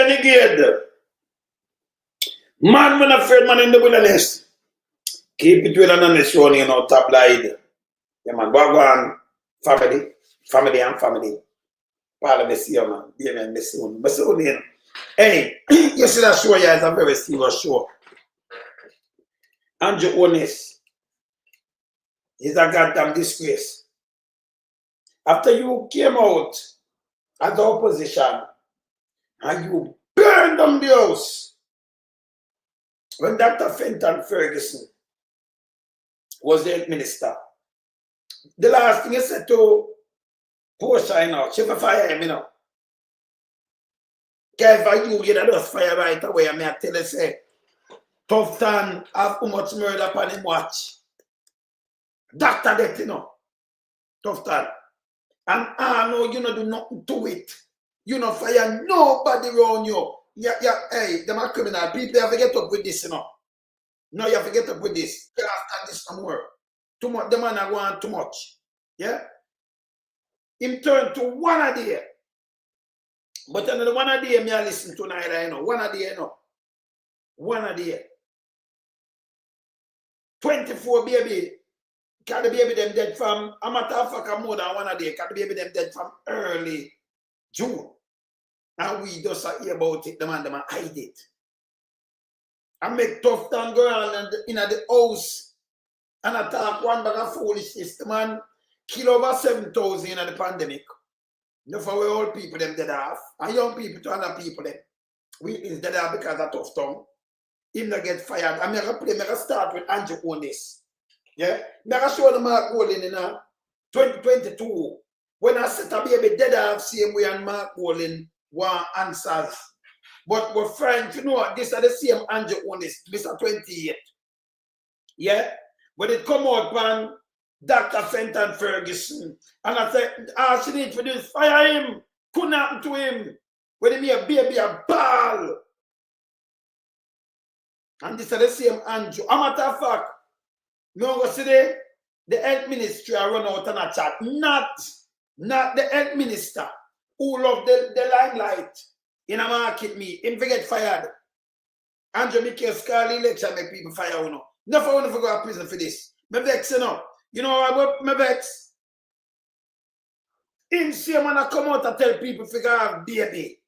renegade. Man, when afraid man in the wilderness. Keep it with an honest one, you know, top line. Yeah, man, go on, family and family. Pala Messi, man. Yeah, man, Messi, you know. Hey, you see that show, yeah, it's a very serious show. Andrew Holness is a goddamn disgrace. After you came out as the opposition and you burned down the house when Dr. Fenton Ferguson was the health minister, the last thing he said to Portia, you know, she for fire him, you know. If you get those fire right away, I may tell you, say, Tufton have too much murder upon him watch. Doctor that, you know, Tufton. And I know you don't do nothing to it. You don't fire nobody around you. Yeah, hey, them are criminal. People have to get up with this, you know. No, you have to get up with this. You have to this somewhere. Too much, the man are going too much. Yeah? Him turn to one a day. But another one a day, me I listen to neither, you know. One a day, you know. One a day. 24 baby. Can the baby them dead from, a matter of fact, more than one a day. Can the baby them dead from early June. And we just hear about it, the man hide it. I make Tufton go around in the house and attack one bag of foolishness. The man kill over 7,000 in the pandemic. No for we old people them dead off. And young people to other people them. We is dead off because of Tufton. Him not get fired. I'm going to start with Andrew Holness. Yeah? I'm going to show them Mark Golden in 2022. When I set a baby dead off same way and Mark Golden want answers. But we're friends, you know, this are the same Andrew Holness, Mr. 28. Yeah? When it come out from Dr. Fenton Ferguson, and I said, all she need for this, fire him. Couldn't happen to him. When he be a baby, a ball. And this is the same Andrew. A matter of fact, you know what today? The health ministry are run out on a chat. Not the health minister who love the limelight in a market me. Him forget fired. Andrew Michael Scarlett election make people fire, you know. Never want to go to prison for this. Me vex, you know. You know what me vex? Him see man I come out and tell people figure have baby.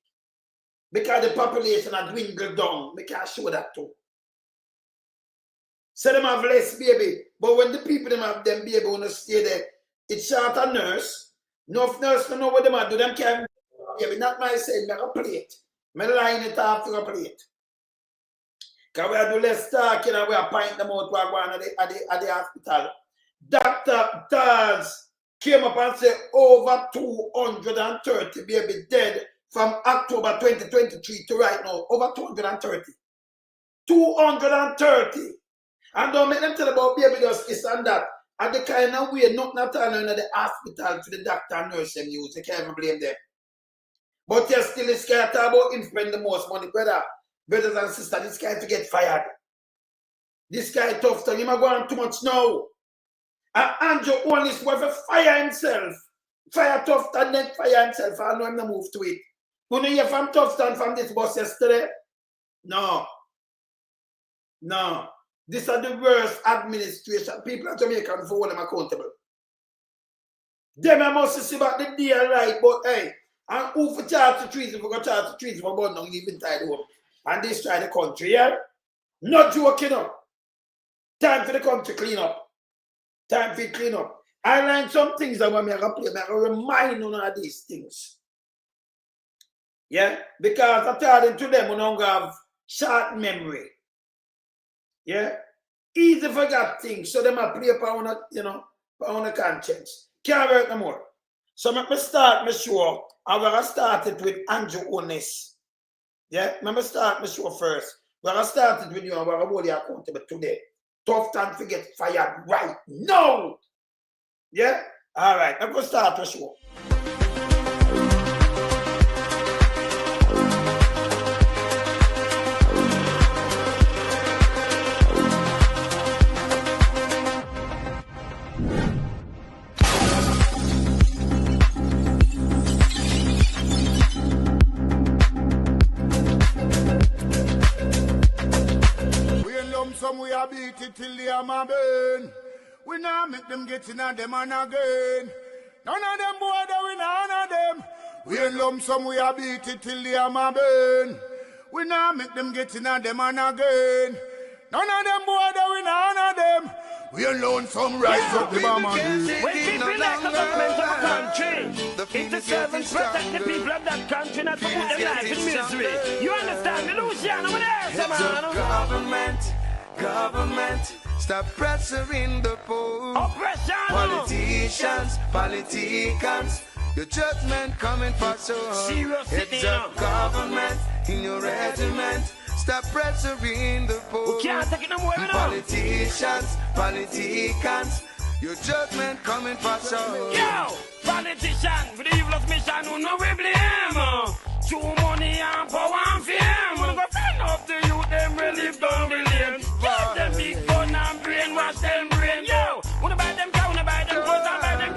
Because the population has dwindled down. Me can show that too. Say them have less baby. But when the people them have them baby wanna stay there, it's short a nurse. No nurse don't know what them are do. Them can baby, not my saying, make a plate. Me line it off to a plate. Because we do less talking and we are pint them out while going at the hospital. Dr. Taz came up and said over 230 baby dead from October 2023 to right now. Over 230. 230. And don't make them tell about baby does this and that. And the kind of way not all in the hospital to the doctor and nurse them use. You can't even blame them. But you're still scared about him spend the most money, brother. Brothers and sisters, this guy to get fired. This guy Tufton, he might go on too much now. And Andrew Holness will fire himself. Fire Tufton, then fire himself. I know him to move to it. You know hear from Tufton from this bus yesterday? No. No. This is the worst administration. People in Jamaica for hold them accountable. Them I must see about the deal right, but hey, and who for charge to treason, we got charge to treason for about now even tied home. And destroy the country, yeah? Not joking up. Time for the country clean up. Time for it clean up. I learned some things that when I play, I remind you of these things. Yeah? Because according to them, we don't have short memory. Yeah? Easy forget things, so they might play upon a, you know, on a conscience. Can't work no more. So let me start my show. I'm going to start it with Andrew Holness. Yeah, let me start my show first. We're going to start it with you and we're going to hold you accountable today. Tufton to get fired right now. Yeah? All right, I'm going to start the show. a beat it till the hammer burn. We now make them get in and them and again. None of them boy that we none of them. We in lump sum we a beat it till the hammer burn. We now make them get in and them and again. None of them boy that we none of them. We alone some rise up the bomb and when people like the government of a country, it's the servants protect the people of that country, not to put their life in misery. You understand? The Luciano over there, man. Government, stop pressuring the poor. Oppression. Politicians, your judgment coming for sure. Serious it's a government in your regiment. Stop pressuring the poor. We can't take it no more now. Politicians, your judgment coming for sure. Yo, politician, for the evilest mission, who know we blame. Too money and power and fame. Wanna go find up the youth, them relieve down the lane. Give them big gun and brainwash them brain. Yo, wanna buy them cow, wanna buy them clothes and buy them.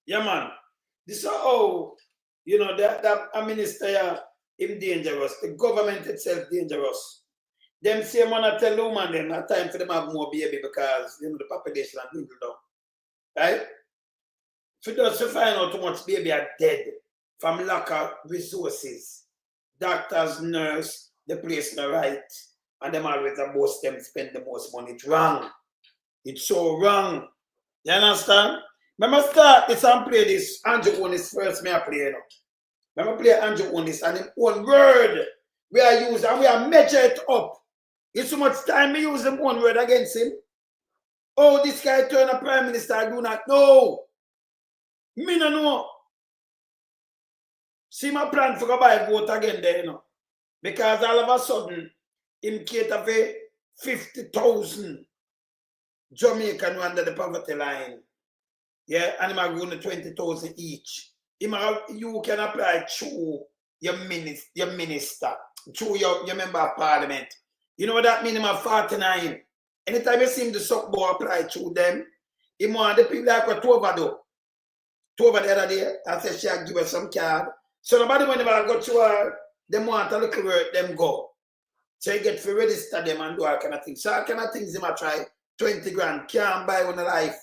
Yeah, man. This is how, you know, that a minister, him dangerous. The government itself dangerous. Them say, man, I tell the woman, them, not time for them to have more baby because, you know, the population are dwindled down. Right? For those to find out too much baby are dead from lack of resources. Doctors, nurse, the place not right. And them always boast them spend the most money. It's wrong. It's so wrong. You understand? Remember start this and play this. Andrew Holness first me I play, you know. Remember play Andrew Holness and him own word we are use and we are measure it up. It's so much time we use him one word against him. Oh, this guy turn a prime minister, I do not know. Me no know. See my plan for go buy vote again there, you know. Because all of a sudden, him cater for 50,000 Jamaican under the poverty line. Yeah, and I'm going to 20,000 each. You can apply through your minister, through your member of parliament. You know what that means? I'm 49. Anytime you see him the suck boy apply through them, he want the people like what Tova do. Tova the other day, I said she give us some card. So nobody when they go to her, they want a little work, them go. So you get to register them and do all kind of things. So all kind of things they might try 20 grand, can't buy one life.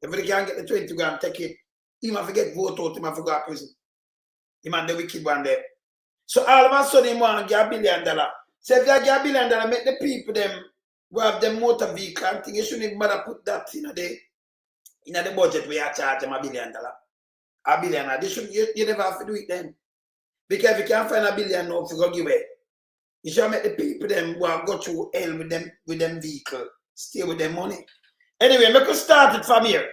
If they can't get the 20 grand, take it. He might forget vote out, he might forget prison. He might the wicked one there. So all of a sudden he want to get $1 billion. So if you get $1 billion, make the people them who have them motor vehicle and thing, you shouldn't even bother put that in the budget where you charge them $1 billion. $1 billion. You never have to do it then. Because if you can't find $1 billion now, if you go give it, you should make the people them who have go through hell with them vehicle, stay with them money. Anyway, make us start it from here.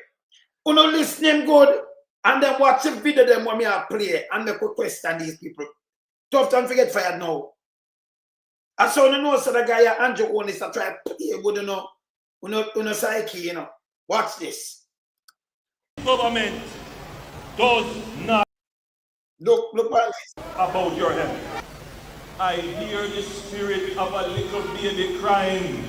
You know, listen good, and then watch the video them when me I play, and make a question these people. Tufton forget fired now. I saw you know so the guy Andrew Holness I try to play with you know psyche, you know. Watch this. Government does not look about your health. I hear the spirit of a little baby crying,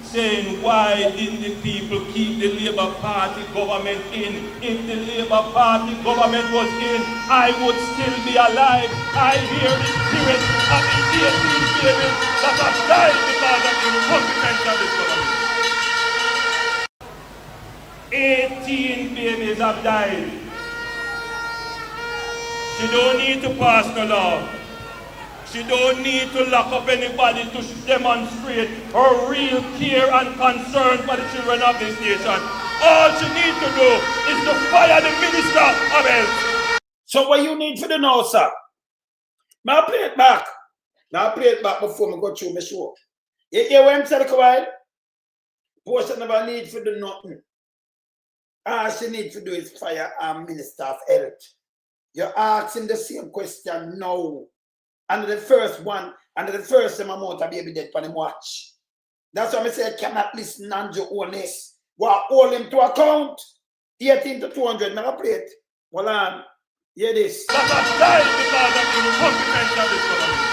saying, why didn't the people keep the Labour Party government in? If the Labour Party government was in, I would still be alive. I hear the spirit of the 18 babies that have died because of the incompetence of this government. 18 babies have died. She don't need to pass no law. She don't need to lock up anybody to demonstrate her real care and concern for the children of this nation. All she needs to do is to fire the Minister of Health. So what you need for the now, sir? Now play it back. Now play it back before we go through my show. You hear what I'm saying, Kawhi? Portion never need for do nothing. All she need to do is fire our Minister of Health. You're asking the same question now. And the first one, and the first time I'm out of baby dead for him watch. That's why I say I cannot listen and do Holness. Well, hold him to account. 18 to 200, I'm play it. Hold on. Hear this. That has died because of the incompetence of this government.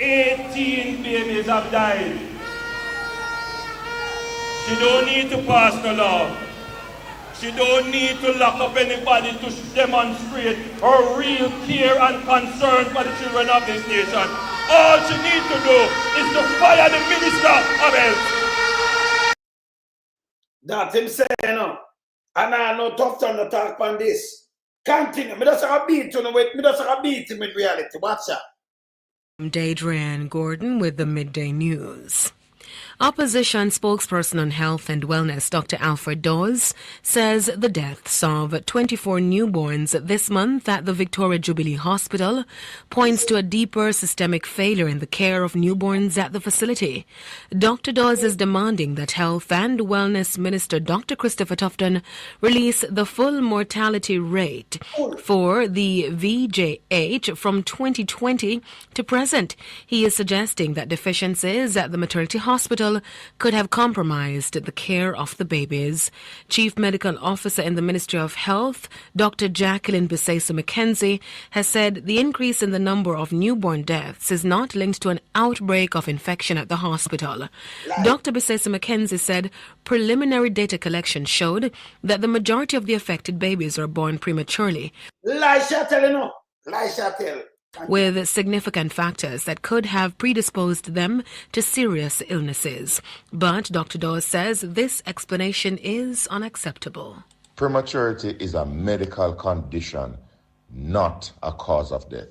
18 babies have died. She don't need to pass the law. She don't need to lock up anybody to demonstrate her real care and concern for the children of this nation. All she needs to do is to fire the Minister of Health. That him say, you know. And I know Tufton to talk on this. Continue. Me just beat him with reality. Watch out. Adrian Gordon with the Midday News. Opposition spokesperson on health and wellness, Dr. Alfred Dawes, says the deaths of 24 newborns this month at the Victoria Jubilee Hospital points to a deeper systemic failure in the care of newborns at the facility. Dr. Dawes is demanding that Health and Wellness Minister Dr. Christopher Tufton release the full mortality rate for the VJH from 2020 to present. He is suggesting that deficiencies at the maternity hospital could have compromised the care of the babies. Chief Medical Officer in the Ministry of Health, Dr. Jacqueline Bisesa-McKenzie, has said the increase in the number of newborn deaths is not linked to an outbreak of infection at the hospital. Dr. Bisesa-McKenzie said preliminary data collection showed that the majority of the affected babies are born prematurely, with significant factors that could have predisposed them to serious illnesses. But Dr. Dawes says this explanation is unacceptable. Prematurity is a medical condition, not a cause of death.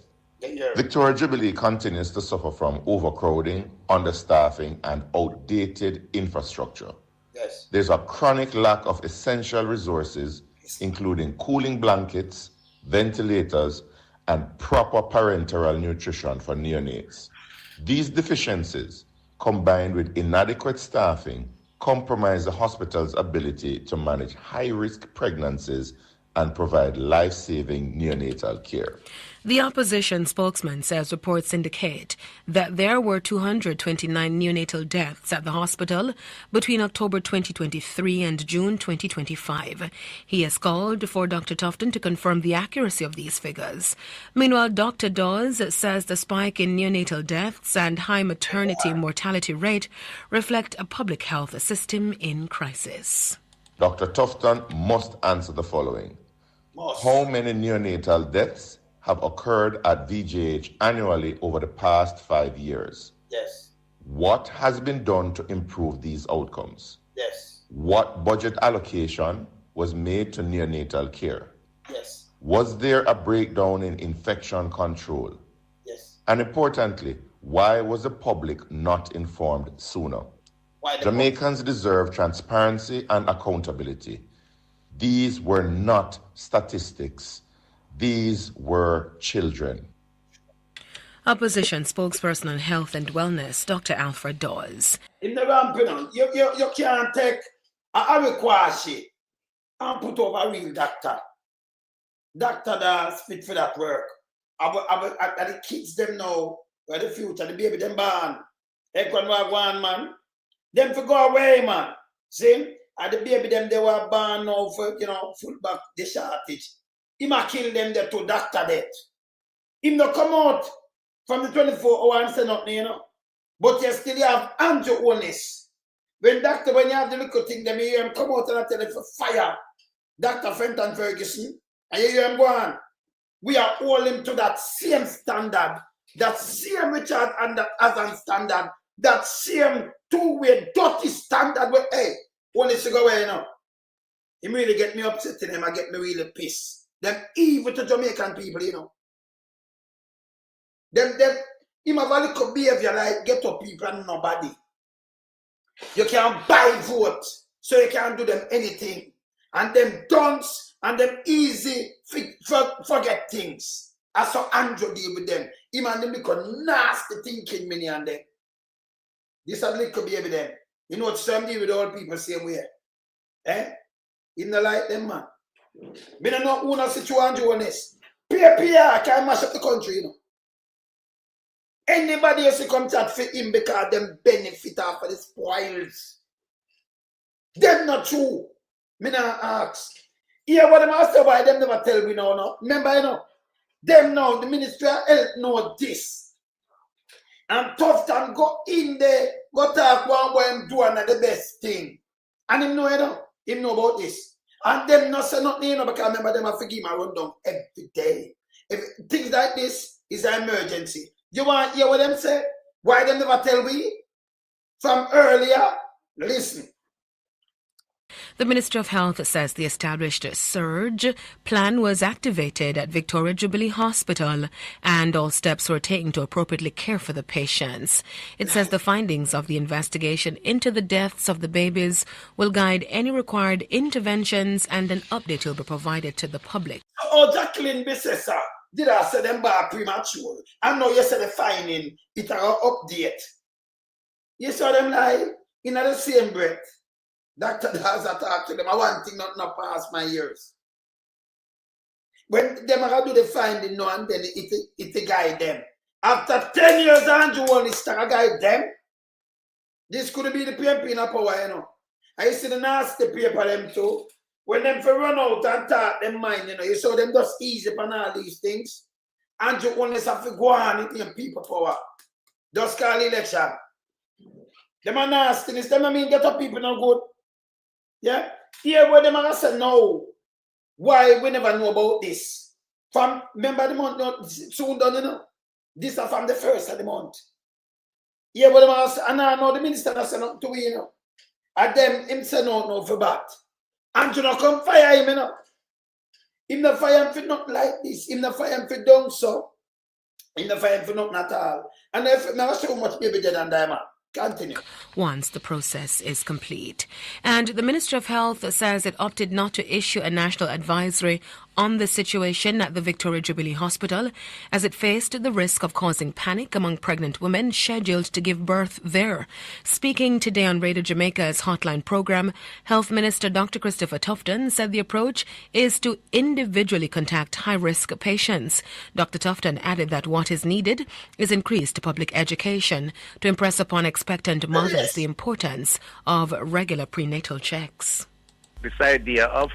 Victoria Jubilee continues to suffer from overcrowding, understaffing, and outdated infrastructure. There's a chronic lack of essential resources, including cooling blankets, ventilators, and proper parenteral nutrition for neonates. These deficiencies, combined with inadequate staffing, compromise the hospital's ability to manage high-risk pregnancies and provide life-saving neonatal care. The opposition spokesman says reports indicate that there were 229 neonatal deaths at the hospital between October 2023 and June 2025. He has called for Dr. Tufton to confirm the accuracy of these figures. Meanwhile, Dr. Dawes says the spike in neonatal deaths and high maternity mortality rate reflect a public health system in crisis. Dr. Tufton must answer the following. How many neonatal deaths have occurred at VJH annually over the past 5 years? Yes. What has been done to improve these outcomes? Yes. What budget allocation was made to neonatal care? Yes. Was there a breakdown in infection control? Yes. And importantly, why was the public not informed sooner? Jamaicans deserve transparency and accountability. These were not statistics. These were children. Opposition spokesperson on health and wellness, Dr. Alfred Dawes. In the ramping, you can't take a Arikwashi and put over a real doctor. Doctor that's fit for that work. The kids them know where the future, the baby them born. Ekwan wagwan man. Them for go away, man. See? And the baby them they were born now for full back the shortage. He might kill them there to doctor death. Him not come out from the 24 hours and say nothing, But you still have Holness. When you have the little thing, them you hear him come out and tell them for fire. Dr. Fenton Ferguson. And you hear him go on. We are holding to that same standard. That same Richard and that Azan standard. That same two-way dirty standard. Where, hey, Holness to go away, He really get me upset in him. I get me really pissed. Them evil to Jamaican people, him have a little behavior like get up people and nobody. You can buy vote, so you can't do them anything. And them dunce and them easy forget things. I saw Andrew deal with them. Him and them become nasty thinking many and them. This a little behavior them. You know what some deal with all people same way. Eh? You not like them, man. Me don't know who not situation Holness. PR can mash up the country, you know. Anybody else come chat for him because them benefit off of the spoils. Them not true. Me not ask. Here what them ask why them never tell me now, no. Remember, you know, them now, the Ministry of Health know this. And Tufton go in there, go talk one boy and do another best thing. And him know, you know, him know about this. And them not say nothing, you know, because remember them have to give him a rundown every day. If things like this is an emergency. You want to hear what them say? Why them never tell we? From earlier, listen. The Ministry of Health says the established surge plan was activated at Victoria Jubilee Hospital and all steps were taken to appropriately care for the patients. It says the findings of the investigation into the deaths of the babies will guide any required interventions and an update will be provided to the public. Oh, Jacqueline Bissessa, did I say them by premature? I know you said the finding, it will update. You saw them like in the same breath. Dr. Daza talk to them. I want thing not past my ears. When them are do the finding no and then it guide them. After 10 years, Andrew only start guide them. This could be the PMP in a power, you know. I see the nasty paper them too. When them for run out and talk them mind, you know, you saw them just easy upon all these things. Andrew only have to go on it in people power. Just call election. Them are nastiness. Them I mean get up people no good. Yeah? Here where them are say no. Why we never know about this? From remember the month no, soon done, you know. This are from the first of the month. Here where them are say, and I know the minister not say nothing to we, you know. And them him say no for that. And you not come fire him, you know. Him not fire him for not like this. Him not fire him for done so. Him not fire him for nothing at all. And if never so much baby dead and die, man. Continue. Once the process is complete. And the Ministry of Health says it opted not to issue a national advisory on the situation at the Victoria Jubilee Hospital as it faced the risk of causing panic among pregnant women scheduled to give birth there. Speaking today on Radio Jamaica's Hotline program, Health Minister Dr. Christopher Tufton said the approach is to individually contact high-risk patients. Dr. Tufton added that what is needed is increased public education to impress upon expectant mothers the importance of regular prenatal checks. This idea of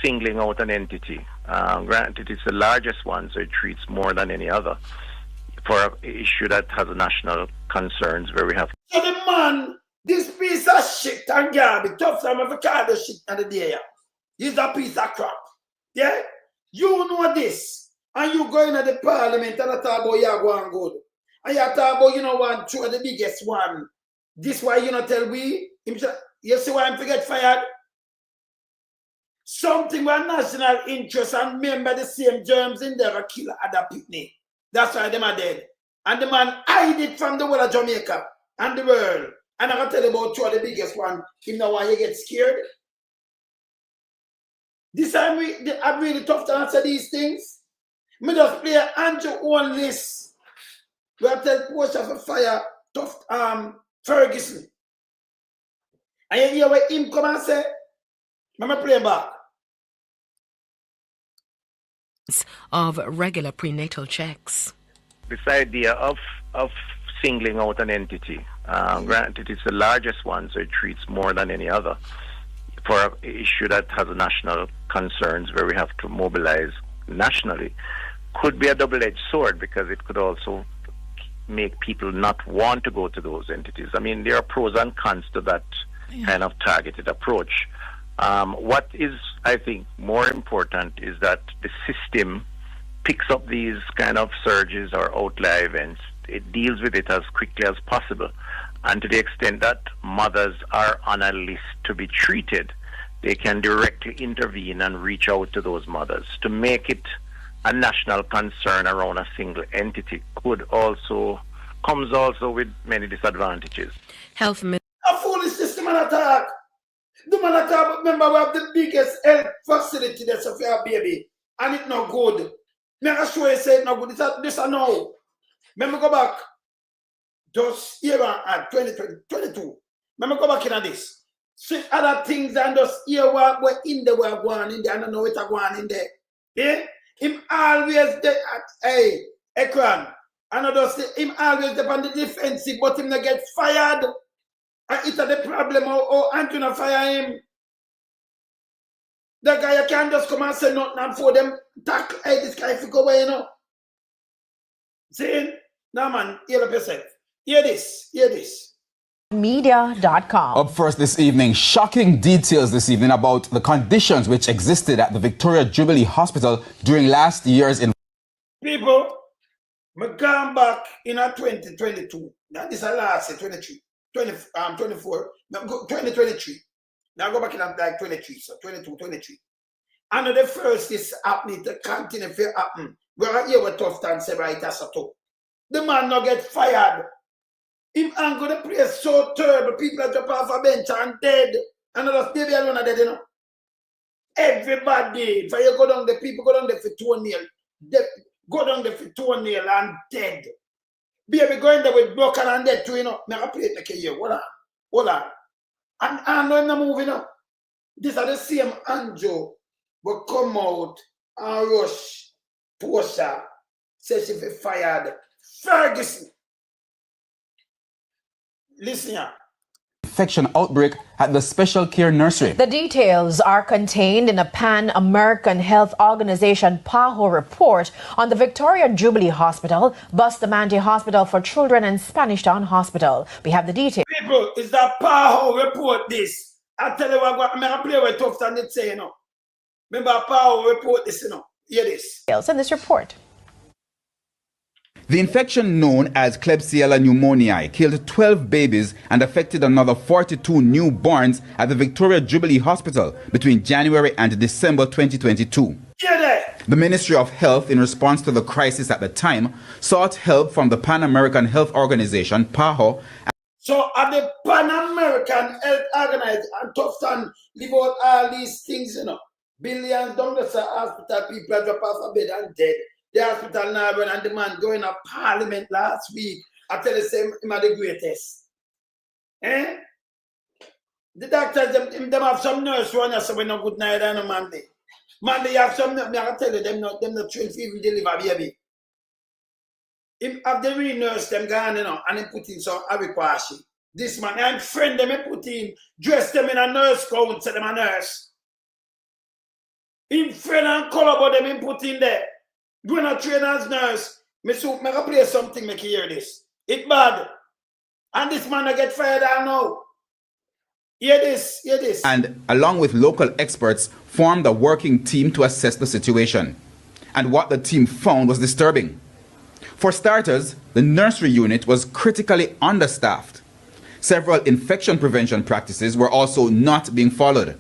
singling out an entity, granted it's the largest one, so it treats more than any other, for an issue that has national concerns where we have. So the man, this piece of shit and garbage, tough time of avocado shit and the day, he's a piece of crap. Yeah? You know this, and you go into the parliament and talk about you're going good. And you talk about, you know, one, two of the biggest one. This why you not tell we, you see why I'm forget fired? Something with national interest and remember the same germs in there a kill other picnic. That's why them are dead. And the man hide it from the world of Jamaica and the world. And I can tell you about two of the biggest one. Him now why you get scared. This time I'm really tough to answer these things. Me just play Andrew Holness. We have to tell Porsche of a fire tough Ferguson. And you hear what him come and say? I'm going to play back. Of regular prenatal checks. This idea of singling out an entity, granted it's the largest one, so it treats more than any other, for an issue that has national concerns where we have to mobilize nationally, could be a double-edged sword because it could also make people not want to go to those entities. I mean, there are pros and cons to that kind of targeted approach. What is, I think, more important is that the system picks up these kind of surges or outlier events. It deals with it as quickly as possible. And to the extent that mothers are on a list to be treated, they can directly intervene and reach out to those mothers to make it a national concern around a single entity comes also with many disadvantages. Health Minister. A foolish system and attack. The man attack, remember, we have the biggest health facility that's for your baby, and it's not good. Me I sure you say it's not good. This I know. Remember, go back. Just here at 2022. Remember, go back into this. See other things and just here what we're in there, we're going in there, I don't know what I'm going in there. Yeah? Him always there at Ekran. And I just say him always there on the defensive, but him not get fired. And it's the problem how Anthony fire him. The guy you can't just come and say nothing and for them tackle this guy if you go away, you know. See? Now man, hear yourself. Hear this. Media.com. Up first this evening, shocking details this evening about the conditions which existed at the Victoria Jubilee Hospital during last year's People, we come back in 2022. Now this is last year, 24, 2023. Now go back in like 23, so 22, 23. And the first is happening to continue to happen. We're here with Tufton say right as a top. The man not get fired. Him and go the place so terrible. People are jump off a bench and dead. And the baby alone are dead, you know. Everybody, if you go down the people go down there for toenail. Go down there for toenail and dead. Baby going there with broken and dead too, you know. Now I play it like a year. Hold on. And I know I'm not moving up. These are the same Anjo will come out and rush Portia. Say she be fired. Ferguson. Listen here. infection outbreak at the special care nursery. The details are contained in a Pan-American Health Organization PAHO report on the Victoria Jubilee Hospital, Bustamante Hospital for Children and Spanish Town Hospital. We have the details. People, it's that PAHO report this. I tell you what, I'm going to play with Tufton and say, you know. Remember PAHO report this, you know. Hear this. In this report. The infection known as Klebsiella pneumoniae killed 12 babies and affected another 42 newborns at the Victoria Jubilee Hospital between January and December 2022. The Ministry of Health, in response to the crisis at the time, sought help from the Pan-American Health Organization, PAHO. So at the Pan-American Health Organization, and Tufton leave out all these things, you know. Billions down the hospital, people drop off a bed and dead. The hospital now run and the man going to Parliament last week. I tell you, him are the greatest. Eh? The doctors, them have some nurse run so we no good night and no Monday. Monday have some, I tell you, them not trained to even deliver baby. Him have the real nurse them gone, you know, and he put in some aviquashi. This man, and friend them, he put in, dress them in a nurse coat, say them a nurse. In friend and color, but them he put in there. Doing a trainer's nurse, me play something, make you hear this. It's bad. And this man I get fired I know. Hear this, hear this. And along with local experts, formed a working team to assess the situation. And what the team found was disturbing. For starters, the nursery unit was critically understaffed. Several infection prevention practices were also not being followed.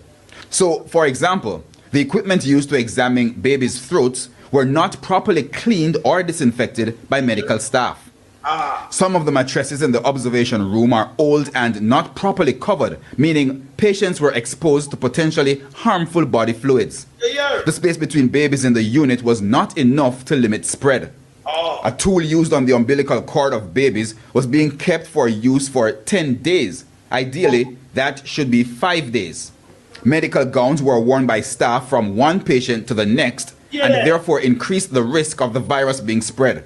So, for example, the equipment used to examine babies' throats were not properly cleaned or disinfected by medical staff. Some of the mattresses in the observation room are old and not properly covered, meaning patients were exposed to potentially harmful body fluids. The space between babies in the unit was not enough to limit spread. A tool used on the umbilical cord of babies was being kept for use for 10 days. Ideally, that should be 5 days. Medical gowns were worn by staff from one patient to the next, and therefore increased the risk of the virus being spread.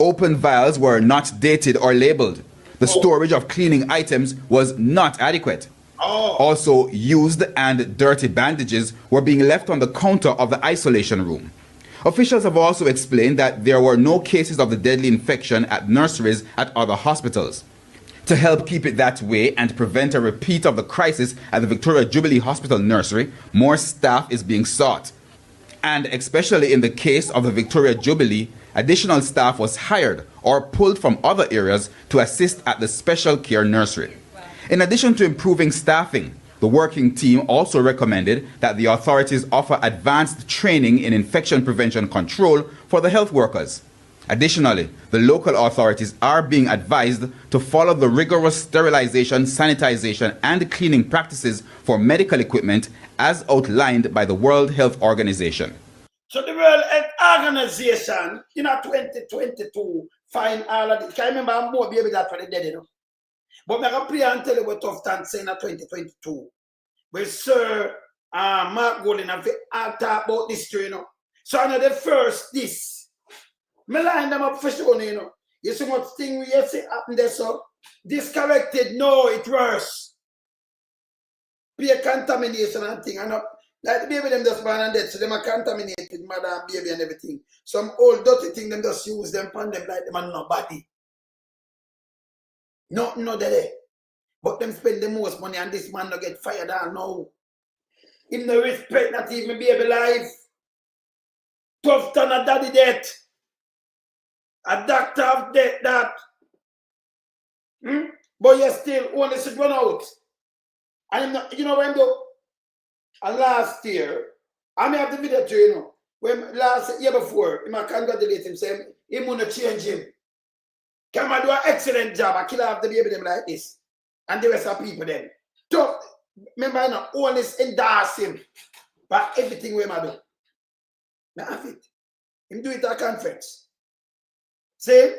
Open vials were not dated or labeled. The storage of cleaning items was not adequate. Also, used and dirty bandages were being left on the counter of the isolation room. Officials have also explained that there were no cases of the deadly infection at nurseries at other hospitals. To help keep it that way and prevent a repeat of the crisis at the Victoria Jubilee Hospital nursery, more staff is being sought. And especially in the case of the Victoria Jubilee, additional staff was hired or pulled from other areas to assist at the special care nursery. In addition to improving staffing, The working team also recommended that the authorities offer advanced training in infection prevention control for the health workers. Additionally, the local authorities are being advised to follow the rigorous sterilization, sanitization, and cleaning practices for medical equipment as outlined by the World Health Organization. So the World Health Organization in 2022 find all of this. I remember I'm more baby that for the dead, you know. But I can play and tell you what Tufton saying in 2022. Where Sir Mark Golden have talk about this, you know. So I know the first this. Me line them up for sure, you know. You see what thing we see happen there, so this corrected, no, it worse. Be contamination and thing, and like the baby them just born and dead, so them are contaminated, mother and baby and everything. Some old dirty thing them just use them on them like them and nobody. Nothing no there. But them spend the most money and this man no get fired down now. Him no respect not even baby life. Tufton a daddy death. A doctor of death that. But you still only should run out. And you know when though? Last year, I may have the video too, you know. When last year before, I congratulate him, say he wanna change him. Come and do an excellent job. I kill off the baby them like this. And the rest of people then. So, remember, I know, always endorse him. But everything we do. Now have it. Him do it at a conference. See?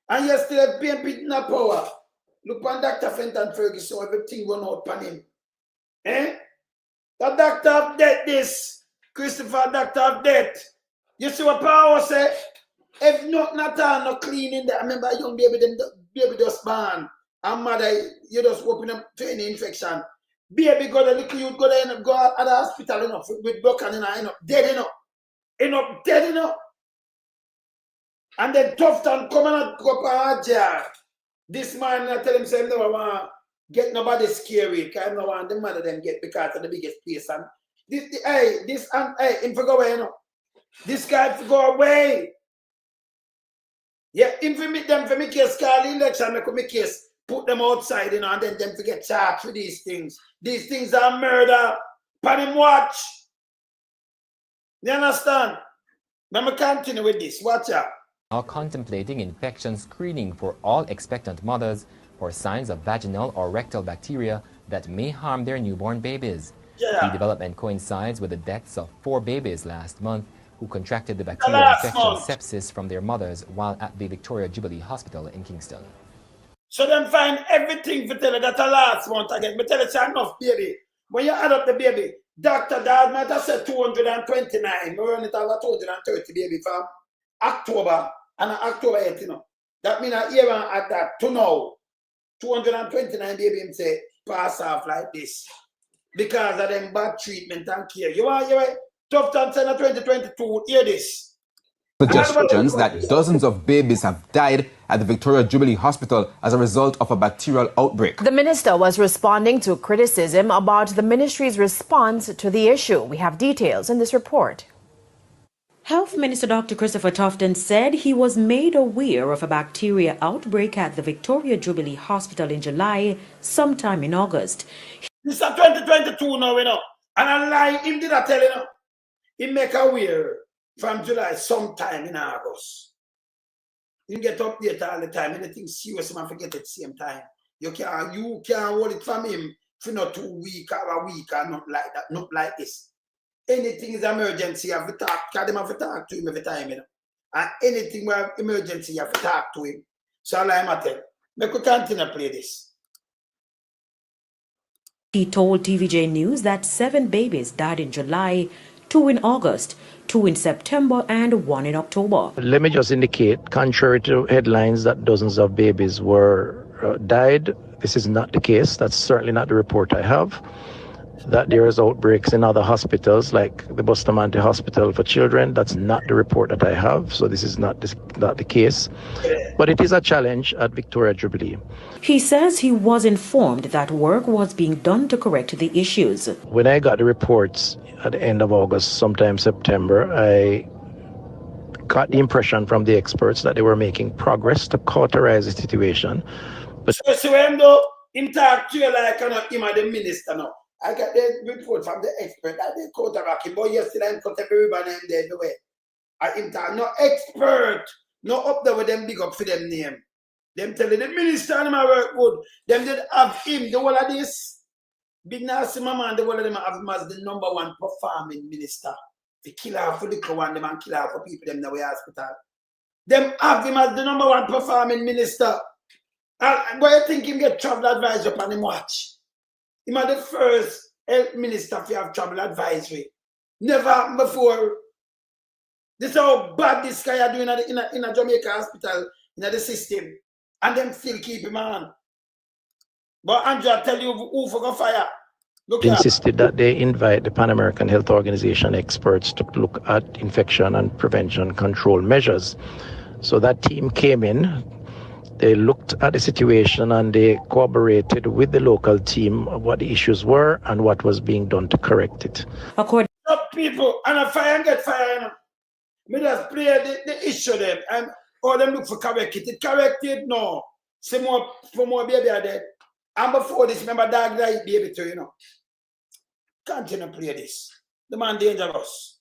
And you still have pain in the power. Look on Dr. Fenton Ferguson, everything run out on him. Eh? The doctor of death this. Christopher, doctor of death. You see what power say? If not all, no clean in there. I remember a young baby, them baby just born. And mother, you just open up to any infection. Baby go there, little you go there and go at the hospital, you know, with broken, you know, dead, you know. You know, dead, you know. And then Tufton come and go up a jar. This man, I tell him, say, no, I want to get nobody scary. Because I don't want the mother them get because of the biggest place. And him for go away, you know. This guy for go away. Yeah, him for meet them for me case, call the election, make me case, put them outside, you know, and then them to get charged for these things. These things are murder. Pan him watch. You understand? Let me continue with this. Watch out. Are contemplating infection screening for all expectant mothers for signs of vaginal or rectal bacteria that may harm their newborn babies. Yeah. The development coincides with the deaths of 4 babies last month who contracted the bacterial infection sepsis from their mothers while at the Victoria Jubilee Hospital in Kingston. So them find everything for tell you that the last month again. But tell you it's enough, baby. When you add up the baby, Dr. Dad might have said 229. We run it over 230 baby from October and October 8, you know. That means I even at that to now. 229 baby him say pass off like this. Because of them bad treatment and care. You want Tufton said in 2022, hear this. Suggestions that dozens of babies have died at the Victoria Jubilee Hospital as a result of a bacterial outbreak. The minister was responding to criticism about the ministry's response to the issue. We have details in this report. Health Minister Dr. Christopher Tufton said he was made aware of a bacteria outbreak at the Victoria Jubilee Hospital in July, sometime in August. This is 2022 now, you know. And I lie, him did I tell you, know. He make aware from July sometime in August. You get updated all the time. Anything serious, man, forget it at the same time. You can't hold it from him for not 2 weeks or a week or not like that, not like this. Anything is emergency, you have to talk, because they have to talk to him every time, you know. And anything where emergency, you have to talk to him. So I'll tell you, make we continue to play this. He told TVJ News that 7 babies died in July, 2 in August, 2 in September, and 1 in October. Let me just indicate, contrary to headlines that dozens of babies were died, this is not the case. That's certainly not the report I have. That there is outbreaks in other hospitals, like the Bustamante Hospital for Children. That's not the report that I have, so this is not the case. But it is a challenge at Victoria Jubilee. He says he was informed that work was being done to correct the issues. When I got the reports at the end of August, sometime September, I got the impression from the experts that they were making progress to cauterize the situation. But so him though, him talk to you like him and the minister now. I got the report from the expert that they counteracting, but yesterday I cut everybody name there the way. No expert, no up there with them big up for them name. Them telling the minister and my work good. Them did have him, the whole of this. Big nasty mama and the whole of them have him as the #1 performing minister. The killer for the one, them and killer for people them in the hospital. Them have him as the #1 performing minister. And why you think him get travel advisory upon him watch? Him are the first health minister to have travel advisory. Never happened before. This is how bad this guy are doing in a Jamaica hospital, in the system. And them still keep him on. But Andrew, I tell you who for go fire. Look insisted that they invite the Pan American Health Organization experts to look at infection and prevention control measures. So that team came in, they looked at the situation and they cooperated with the local team of what the issues were and what was being done to correct it. According to people, and a fire and get fire, you know. Me just play the issue them and all them look for correct it. It corrected? No. Say more for more baby are dead. And before this, remember dog died baby too, you know. Continue play this. The man dangerous.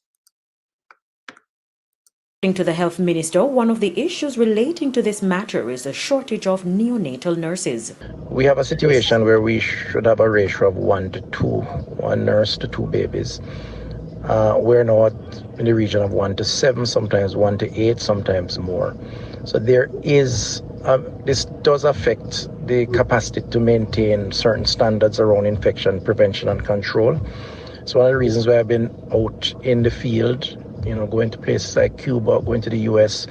According to the health minister, one of the issues relating to this matter is a shortage of neonatal nurses. We have a situation where we should have a ratio of 1 to 2, 1 nurse to 2 babies. We're now in the region of 1 to 7, sometimes 1 to 8, sometimes more. So there is, this does affect the capacity to maintain certain standards around infection prevention and control. It's one of the reasons why I've been out in the field, going to places like Cuba, going to the US,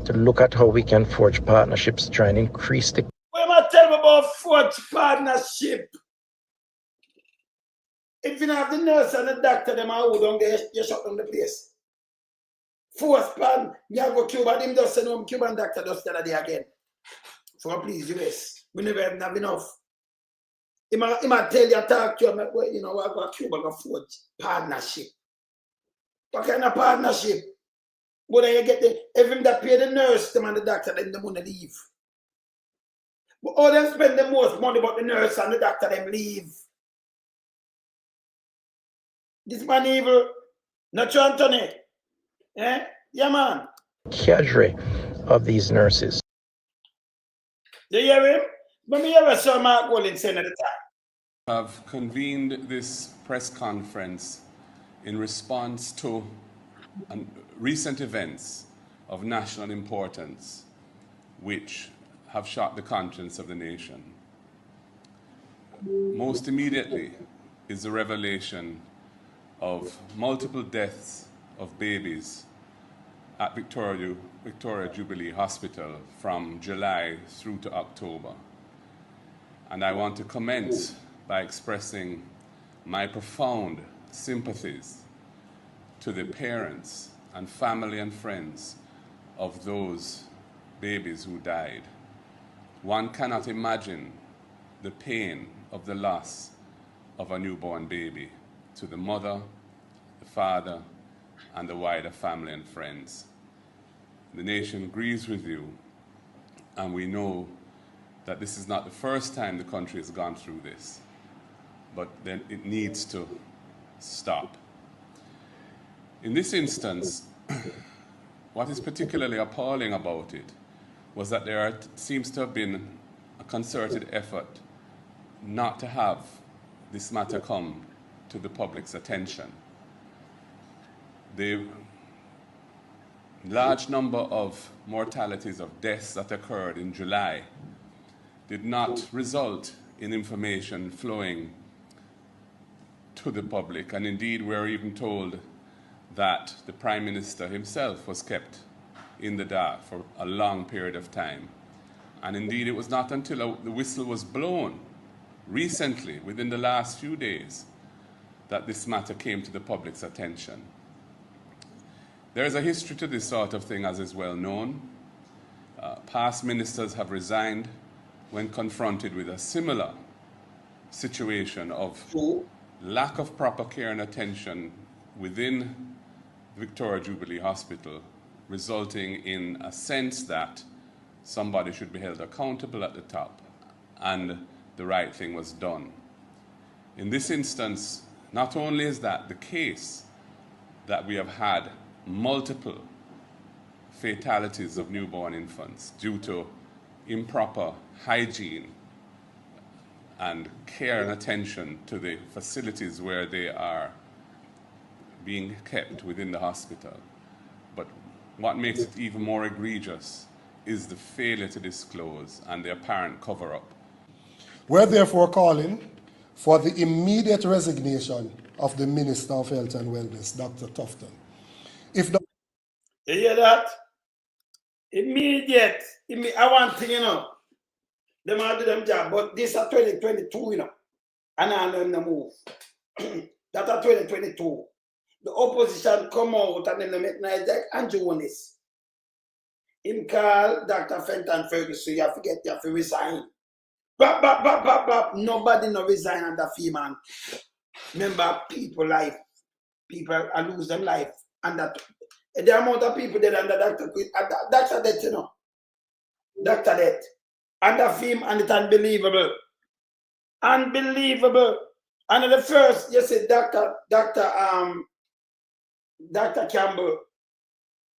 to look at how we can forge partnerships, try and increase the... What am I telling about forge partnership? If you don't have the nurse and the doctor, them are down there, you shut down the place. Force plan, you go Cuba, them just send home Cuban doctor just the other day again. So please, US, we never have enough. He might tell you, talk to you, what go Cuba go forge partnership. What kind of partnership? But then you get everything that pay the nurse, them and the doctor, then they want to leave. But all them spend the most money, but the nurse and the doctor, them leave. This man evil, not you, Anthony. Eh? Yeah, man. Cadre of these nurses. Do you hear him? Let me hear what Sir Mark Willing saying at the time. Have convened this press conference in response to recent events of national importance which have shocked the conscience of the nation. Most immediately is the revelation of multiple deaths of babies at Victoria Jubilee Hospital from July through to October. And I want to commence by expressing my profound sympathies to the parents and family and friends of those babies who died. One cannot imagine the pain of the loss of a newborn baby to the mother, the father, and the wider family and friends. The nation agrees with you, and we know that this is not the first time the country has gone through this, but then it needs to stop. In this instance, what is particularly appalling about it was that there seems to have been a concerted effort not to have this matter come to the public's attention. The large number of mortalities of deaths that occurred in July did not result in information flowing to the public, and indeed we're even told that the Prime Minister himself was kept in the dark for a long period of time. And indeed it was not until the whistle was blown recently, within the last few days, that this matter came to the public's attention. There is a history to this sort of thing, as is well known. Past ministers have resigned when confronted with a similar situation of lack of proper care and attention within Victoria Jubilee Hospital, resulting in a sense that somebody should be held accountable at the top and the right thing was done. In this instance, not only is that the case that we have had multiple fatalities of newborn infants due to improper hygiene and care and attention to the facilities where they are being kept within the hospital. But what makes it even more egregious is the failure to disclose and the apparent cover-up. We're therefore calling for the immediate resignation of the Minister of Health and Wellness, Dr. Tufton. If the You hear that? Immediate. I want to, them all do them job, but this is 2022, and I know them to move. That's 2022. The opposition come out and then they make nice like Holness. Him call Dr. Fenton Ferguson, you have to get, you have to resign. Nobody no resign under fee, man. Remember, people life. People are lose them life. And that the amount of people that under Dr. Death, Dr. Death. Under fame, and it's unbelievable. Unbelievable. And the first, you said Dr. Campbell,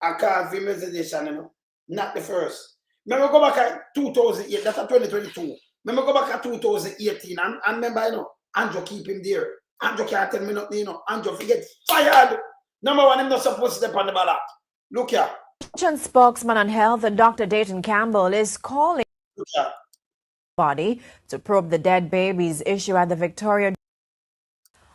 I call for resignation, not the first. Remember go back at 2008, that's 2022. Remember go back at 2018, and remember, Andrew keep him there. Andrew can't tell me nothing, Andrew forget fired. Number one, I'm not supposed to step on the ballot. Look here. Spokesman on health, Dr. Dayton Campbell, is calling body to probe the dead babies issue at the Victoria.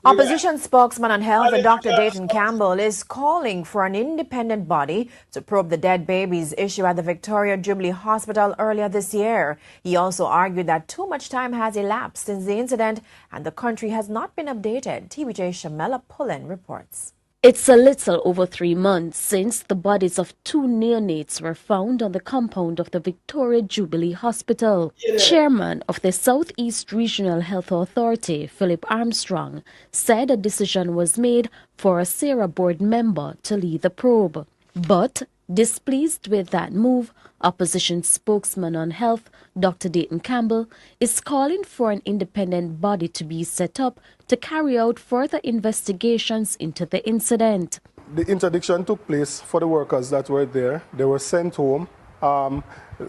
Opposition spokesman on health, Dr. Dayton Campbell, is calling for an independent body to probe the dead babies issue at the Victoria Jubilee Hospital earlier this year. He also argued that too much time has elapsed since the incident and the country has not been updated. TVJ Shamela Pullen reports. It's a little over 3 months since the bodies of 2 neonates were found on the compound of the Victoria Jubilee Hospital. Chairman of the Southeast Regional Health Authority, Philip Armstrong, said a decision was made for a SARA board member to lead the probe. But, displeased with that move, opposition spokesman on health, Dr. Dayton Campbell, is calling for an independent body to be set up to carry out further investigations into the incident. The interdiction took place for the workers that were there. They were sent home.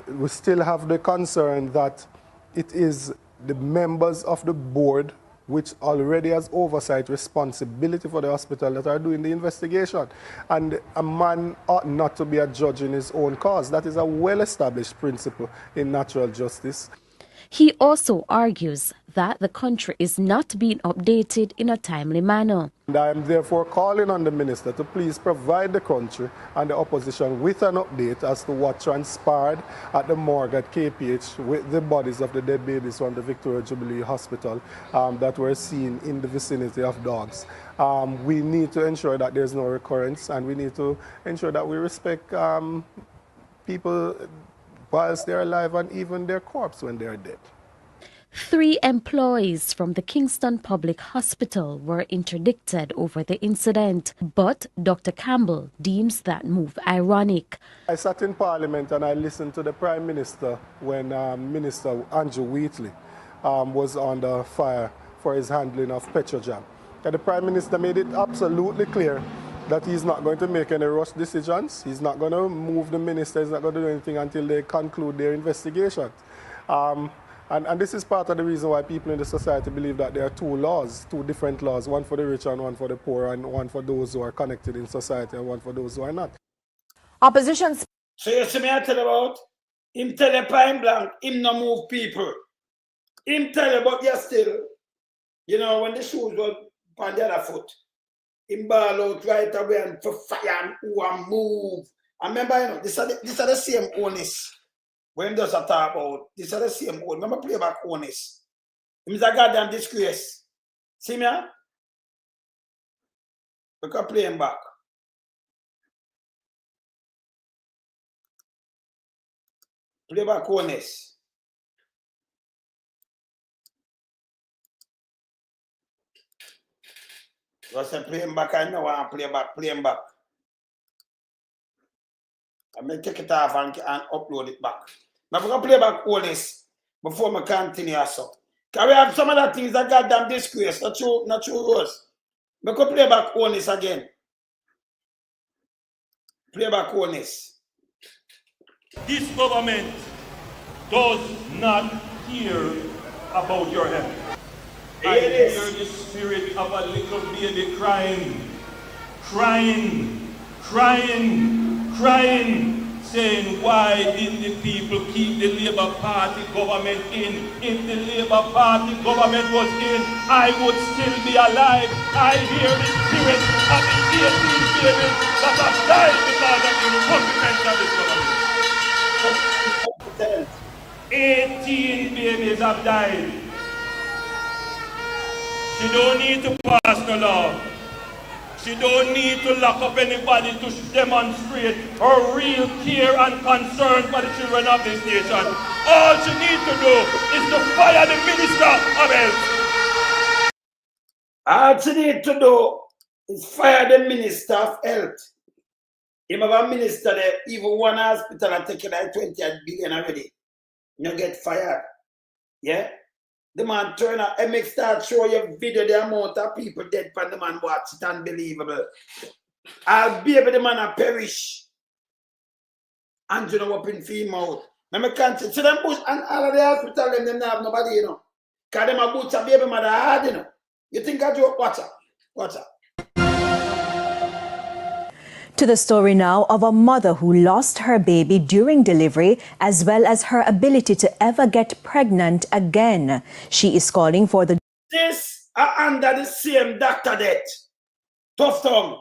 We still have the concern that it is the members of the board which already has oversight responsibility for the hospital that are doing the investigation. And a man ought not to be a judge in his own cause. That is a well-established principle in natural justice. He also argues that the country is not being updated in a timely manner. And I am therefore calling on the minister to please provide the country and the opposition with an update as to what transpired at the morgue at KPH with the bodies of the dead babies from the Victoria Jubilee Hospital that were seen in the vicinity of dogs. We need to ensure that there's no recurrence, and we need to ensure that we respect people whilst they're alive and even their corpse when they're dead. 3 employees from the Kingston Public Hospital were interdicted over the incident, but Dr. Campbell deems that move ironic. I sat in Parliament and I listened to the Prime Minister when Minister Andrew Wheatley was under fire for his handling of Petrojam. And the Prime Minister made it absolutely clear that he's not going to make any rush decisions. He's not going to move the minister. He's not going to do anything until they conclude their investigation. And this is part of the reason why people in the society believe that there are 2 laws, 2 different laws, one for the rich and one for the poor, and one for those who are connected in society and one for those who are not. Opposition. So you see me I tell about? Him tell a point blank, him no move people. Him tell you, but you're still, when the shoes were on the other foot, him ball out right away and for fire and who and move. And remember, these are the same Holness. When does I talk about, these are the same old. Remember play back Holness. Him is a goddamn disgrace. See me? We can play him back. Play back Holness. Just play him back. I know I want to play him back. I may take it off and upload it back. Now we're going to play back Holness before we continue. So Can we have some of that things that goddamn disgrace? Not true, Rose. We could play back Holness again. Play back Holness. This government does not care about your health. I hear the spirit of a little baby crying, saying, why didn't the people keep the Labour Party government in? If the Labour Party government was in, I would still be alive. I hear the spirit of the 18 babies that have died because of the incompetence of this government. 18 babies have died. She don't need to pass no law. She don't need to lock up anybody to demonstrate her real care and concern for the children of this nation. All she needs to do is to fire the Minister of Health. All she needs to do is fire the Minister of Health. You have a minister there, even one hospital and take it like 28 billion already. You get fired. Yeah? The man turn up and make start show you video the amount of people dead from the man watch it unbelievable. I'll be able the man a perish. And you know what in female. I can't see them push and all of the hospital them have nobody, you know. Cause them a butcher baby mother hard, you know. You think I joke? Watch out. Watch out. To the story now of a mother who lost her baby during delivery as well as her ability to ever get pregnant again. She is calling for the... This are under the same doctor debt. Tufton.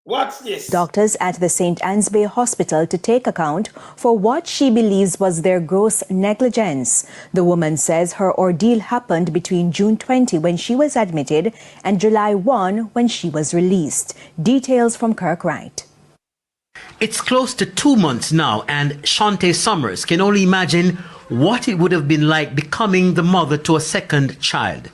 What's this? Doctors at the St. Anne's Bay Hospital to take account for what she believes was their gross negligence. The woman says her ordeal happened between June 20 when she was admitted and July 1 when she was released. Details from Kirk Wright. It's close to 2 months now, and Shante Summers can only imagine what it would have been like becoming the mother to a second child.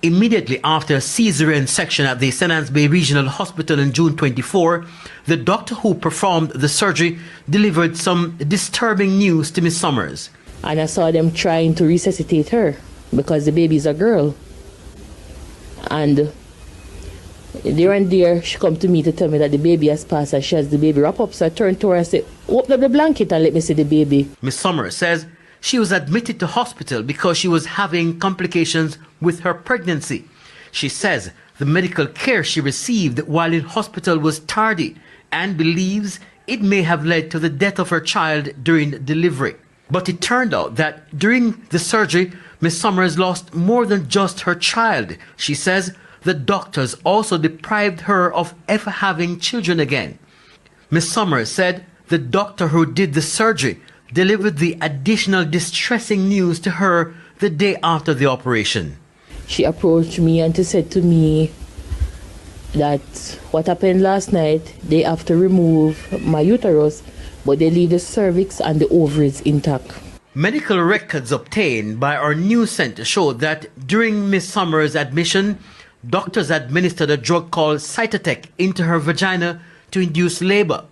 Immediately after a cesarean section at the St. Anne's Bay Regional Hospital in June 24, the doctor who performed the surgery delivered some disturbing news to Miss Summers. And I saw them trying to resuscitate her because the baby's a girl. And there and there, she come to me to tell me that the baby has passed and she has the baby wrap up. So I turned to her and said, open up the blanket and let me see the baby. Miss Summers says she was admitted to hospital because she was having complications with her pregnancy. She says the medical care she received while in hospital was tardy and believes it may have led to the death of her child during delivery. But it turned out that during the surgery, Miss Summers lost more than just her child. She says the doctors also deprived her of ever having children again. Miss Summers said the doctor who did the surgery delivered the additional distressing news to her the day after the operation. She approached me and said to me that what happened last night, they have to remove my uterus, but they leave the cervix and the ovaries intact. Medical records obtained by our news center showed that during Miss Summers' admission, doctors administered a drug called Cytotec into her vagina to induce labor.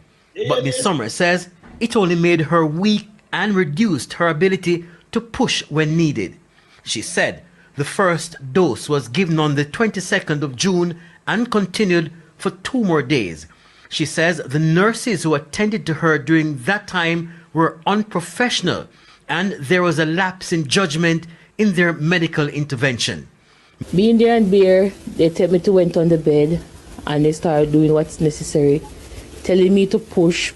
But Miss Summers says it only made her weak and reduced her ability to push when needed. She said the first dose was given on the 22nd of June and continued for 2 more days. She says the nurses who attended to her during that time were unprofessional and there was a lapse in judgment in their medical intervention. Being there and there, they tell me to went on the bed and they started doing what's necessary, telling me to push.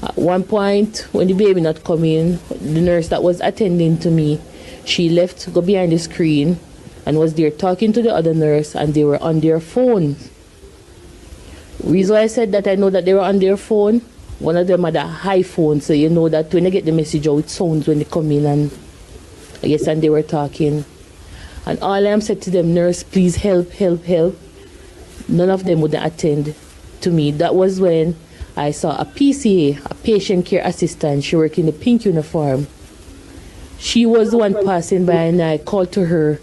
At one point, when the baby not coming, the nurse that was attending to me, she left to go behind the screen and was there talking to the other nurse and they were on their phone. Reason why I said that I know that they were on their phone, one of them had a high phone, so you know that when they get the message out, it sounds when they come in and I guess and they were talking. And all I am said to them, nurse, please help. None of them would attend to me. That was when I saw a PCA, a patient care assistant. She worked in the pink uniform. She was the one passing by and I called to her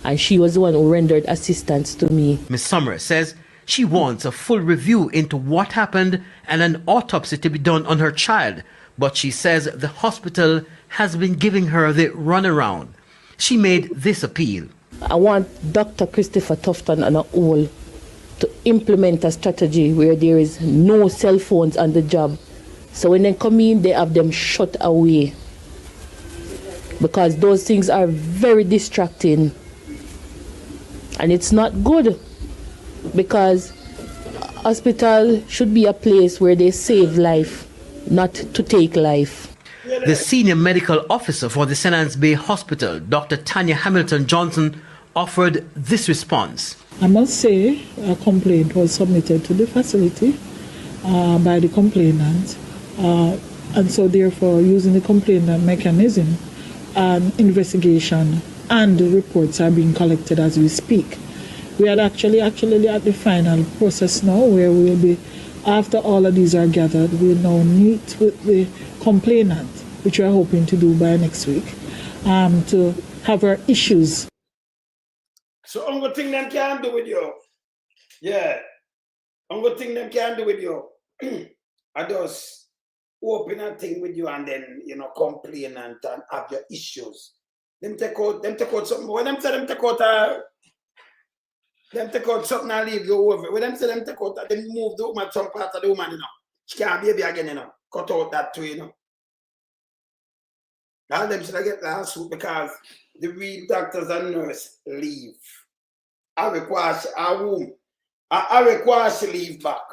and she was the one who rendered assistance to me. Ms. Summers says she wants a full review into what happened and an autopsy to be done on her child. But she says the hospital has been giving her the runaround. She made this appeal. I want Dr. Christopher Tufton and all to implement a strategy where there is no cell phones on the job. So when they come in, they have them shut away. Because those things are very distracting. And it's not good. Because hospital should be a place where they save life, not to take life. The senior medical officer for the St. Anne's Bay Hospital, Dr. Tanya Hamilton Johnson, offered this response. I must say a complaint was submitted to the facility by the complainant, and so therefore using the complainant mechanism, an investigation and the reports are being collected as we speak. We are actually at the final process now, where we will be, after all of these are gathered, we'll now meet with the complainant, which we are hoping to do by next week, to have our issues. So only thing them can do with you, yeah, only thing them can do with you, I just open a thing with you and then, you know, complain and have your issues. Them take out something. When them say them take out something and leave you over. When them say them take out, they move the woman, some part of the woman, you know. She can't baby again, you know. Cut out that too, you know. All them should get lawsuit because the real doctors and nurses leave. I require she leave back.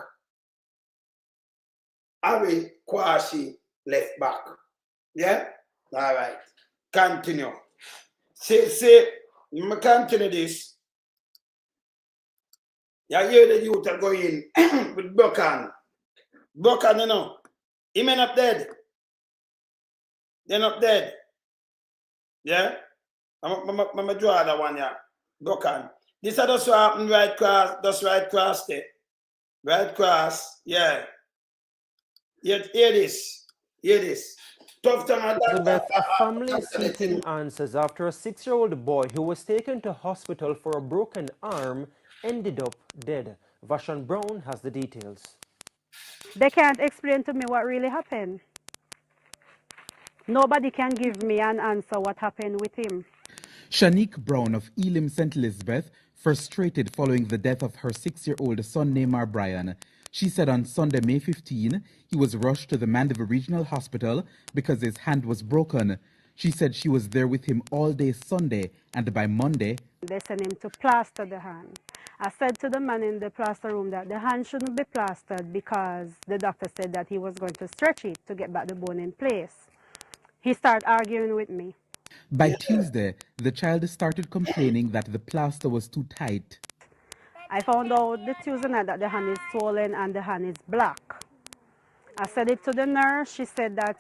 I require she left back. Yeah? All right. Continue. Say, continue this. You hear the youth are going with Buchan. Buchan, you know. He may not dead. They're not dead. Yeah? I'm draw that one, yeah. Buchan. This is just what happened right cross there. Right cross, yeah. Hear this. Tufton. Elizabeth, a family is seeking answers after a 6-year-old boy who was taken to hospital for a broken arm ended up dead. Vashan Brown has the details. They can't explain to me what really happened. Nobody can give me an answer what happened with him. Shanique Brown of Elim St. Elizabeth, frustrated following the death of her 6-year-old son Neymar Bryan. She said on Sunday, May 15, he was rushed to the Mandeville Regional Hospital because his hand was broken. She said she was there with him all day Sunday, and by Monday, they sent him to plaster the hand. I said to the man in the plaster room that the hand shouldn't be plastered because the doctor said that he was going to stretch it to get back the bone in place. He started arguing with me. By Tuesday, the child started complaining that the plaster was too tight. I found out the Tuesday night that the hand is swollen and the hand is black. I said it to the nurse. She said that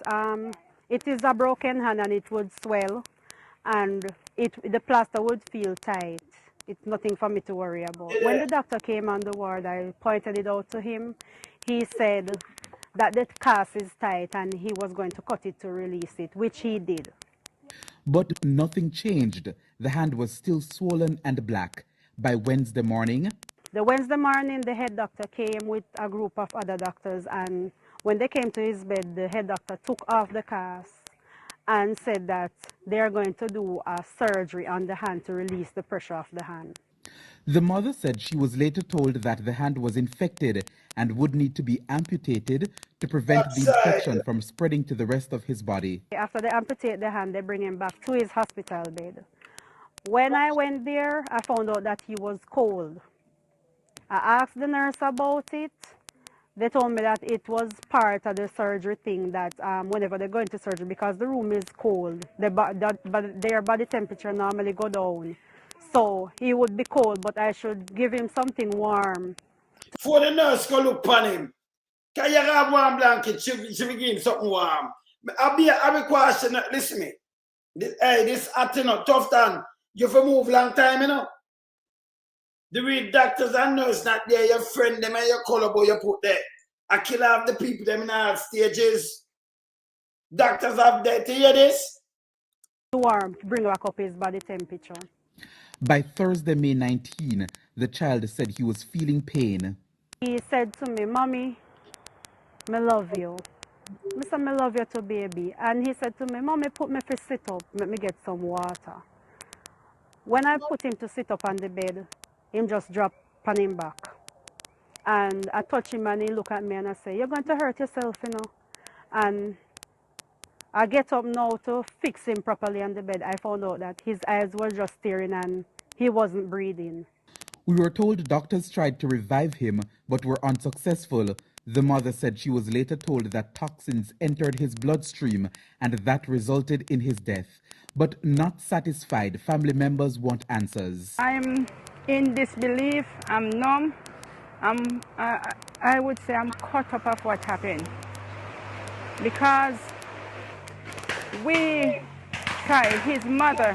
it is a broken hand and it would swell and the plaster would feel tight. It's nothing for me to worry about. When the doctor came on the ward, I pointed it out to him. He said that the cast is tight and he was going to cut it to release it, which he did. But nothing changed. The hand was still swollen and black. By Wednesday morning, the head doctor came with a group of other doctors, and when they came to his bed, the head doctor took off the cast and said that they are going to do a surgery on the hand to release the pressure of the hand. The mother said she was later told that the hand was infected and would need to be amputated to prevent the infection from spreading to the rest of his body. After they amputate the hand, they bring him back to his hospital bed. When I went there, I found out that he was cold. I asked the nurse about it. They told me that it was part of the surgery thing, that whenever they go into surgery, because the room is cold, their body temperature normally go down. So he would be cold, but I should give him something warm. For the nurse go look upon him. Can you have warm blanket? She will give him something warm. I be question, listen me. This acting up, Tufton, you for move long time, you know. The real doctors and nurses not there, your friend them and your color boy you put there. I kill off the people them in all stages. Doctors have there to hear this. Warm to bring back up his body temperature. By Thursday, May 19, the child said he was feeling pain. He said to me, "Mommy, I love you." I said, "I love you too, baby." And he said to me, "Mommy, put me for sit up, let me get some water." When I put him to sit up on the bed, him just drop on him back. And I touch him and he look at me and I say, "You're going to hurt yourself, you know." And I get up now to fix him properly on the bed. I found out that his eyes were just staring and he wasn't breathing. We were told doctors tried to revive him but were unsuccessful. The mother said she was later told that toxins entered his bloodstream and that resulted in his death. But not satisfied, family members want answers. I'm in disbelief, I'm numb, I would say I'm caught up of what happened. Because we tried, his mother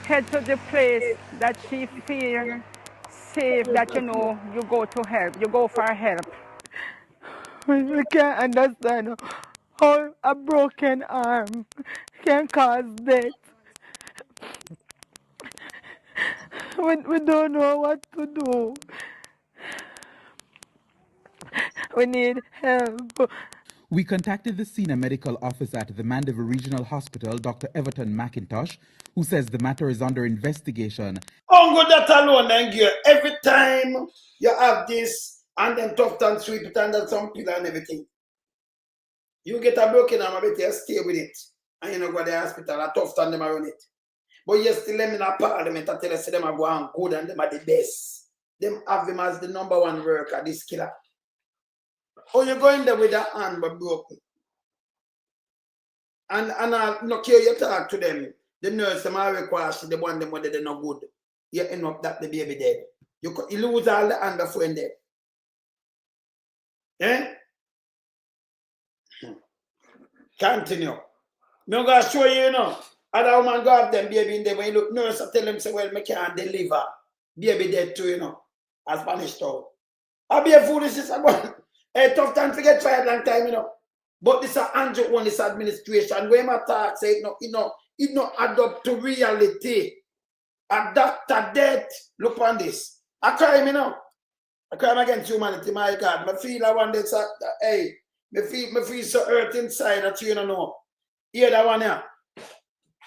head to the place that she feared safe, that you know, you go to help, you go for help. We can't understand how a broken arm can cause death. We don't know what to do. We need help. We contacted the senior medical officer at the Mandeville Regional Hospital, Dr. Everton McIntosh, who says the matter is under investigation. On good that alone, then gear. Every time you have this, and then Tufton sweep it under some pillar and everything. You get a broken arm, I bet you stay with it. And you know go to the hospital, a Tufton them run it. But you still them in a parliament, I tell you, say them are going good and them are the best. Them have them as the #1 worker, this killer. Oh, you're going there with that hand but broken. And I no care you talk to them. The nurse them all require the one them whether they're not good. You end up that the baby dead. You lose all the hand of friend there. Eh? Continue. I'm going to show you, you know. Other woman go have them baby in there. When you look nurse, I tell them, say, well, I can't deliver. Baby dead too, you know. As Spanish town. I'll be a foolish sister. Hey, tough time to get tried long time, you know. But this is Andrew one, this administration. When my talk say it no add up to reality. A doctor dead. Look on this. I cry, you know. I cry against humanity, my God. I feel I want this. Hey, I feel so hurt inside that you don't know. Hear that one here.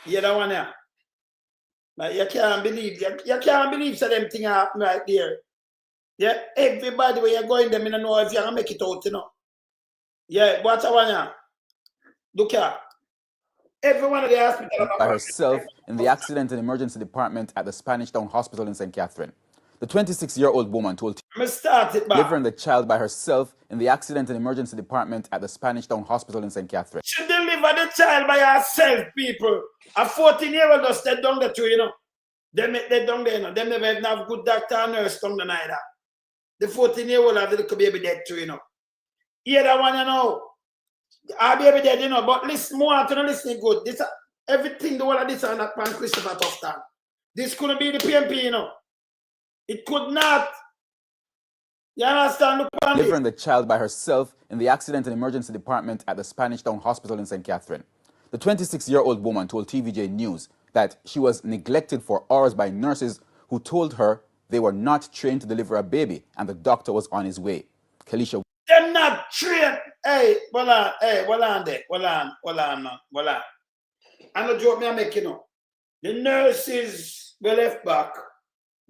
Hear that one here. But you can't believe. You can't believe so them thing happen right there. Yeah, everybody when you're going them, you don't know if you're going to make it out, you know. Yeah, what's that one here? Look here. Everyone at the hospital. By herself in the accident and emergency department at the Spanish Town Hospital in St. Catherine. The 26-year-old woman told delivering the child by herself in the accident and emergency department at the Spanish Town Hospital in St. Catherine. She delivered the child by herself, people. A 14-year-old just dead down there too, you know. They down there, you know. They never even have good doctor and nurse down there neither. The 14-year-old have the little baby dead too, you know. Hear that one, you know. Our baby dead, you know. But listen, more to listen good. This everything the whole of this and that pan Christopher Tufton. This couldn't be the PMP, you know. It could not. You understand? Delivering the child by herself in the accident and emergency department at the Spanish Town Hospital in St. Catherine. The 26-year-old woman told TVJ News that she was neglected for hours by nurses who told her they were not trained to deliver a baby and the doctor was on his way. Kalisha. They're not trained. Hey, hold on there. Hold on, man. I know joke me I make, you know. The nurses were left back.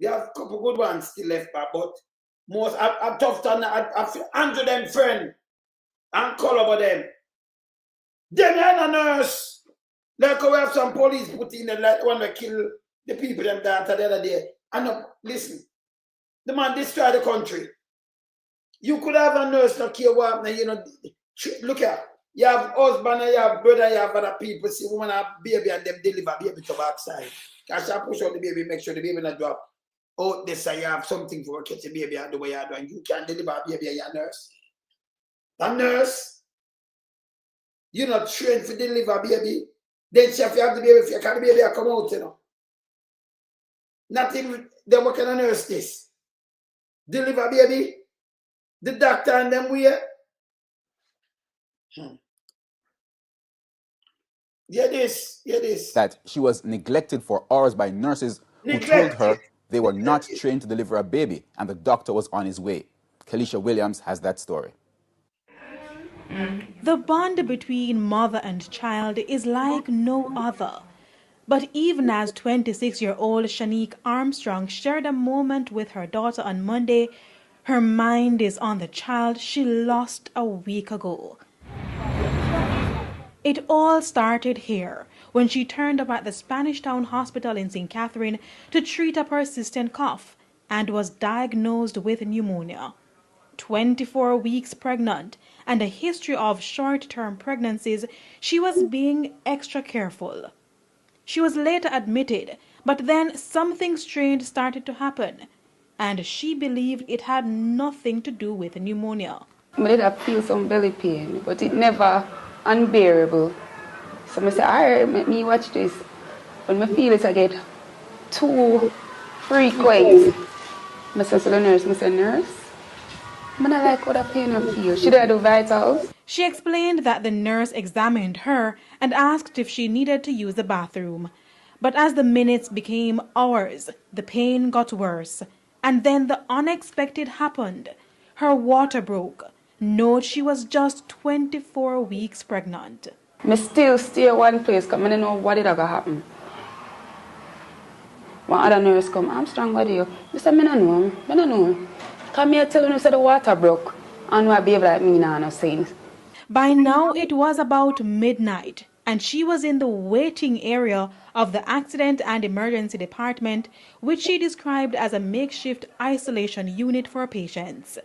They have a couple good ones still left back, but most I've tough done. I've 100 them friend and call over them. Then you're a nurse. Like we have some police put in the like one to kill the people them that the other day. And listen, the man destroy the country. You could have a nurse not care what, you know. Look at you have husband and you have brother, you have other people. See woman have baby and them deliver baby to backside. Cause I push out the baby, make sure the baby not drop. Oh, this you have something for catch a baby and the way you do, and you can deliver a baby, you're a nurse. A nurse, you're not trained to deliver a baby. Then if you have the baby, if you can the baby, you come out, you know. Nothing, they work in a nurse this. Deliver a baby, the doctor and them way. Yeah, this. That she was neglected for hours by nurses who told her they were not trained to deliver a baby and the doctor was on his way. Kalisha Williams has that story. The bond between mother and child is like no other. But even as 26-year-old Shanique Armstrong shared a moment with her daughter on Monday, her mind is on the child she lost a week ago. It all started here when she turned up at the Spanish Town Hospital in St. Catherine to treat a persistent cough and was diagnosed with pneumonia. 24 weeks pregnant and a history of short-term pregnancies, she was being extra careful. She was later admitted, but then something strange started to happen, and she believed it had nothing to do with pneumonia. I did feel some belly pain, but it never unbearable. So I said, alright, let me watch this. When I feel it, I get too frequent. I said to the nurse, I said, nurse, I don't like what the pain I feel. Should I do vitals? She explained that the nurse examined her and asked if she needed to use the bathroom. But as the minutes became hours, the pain got worse. And then the unexpected happened. Her water broke. Note she was just 24 weeks pregnant. I still stay at one place because I don't know what is going to happen. One other nurse come, Armstrong, what do you? I said, I don't know. Come here, tell you the water broke. And I behave like me now, no sense. By now it was about midnight, and she was in the waiting area of the accident and emergency department, which she described as a makeshift isolation unit for patients.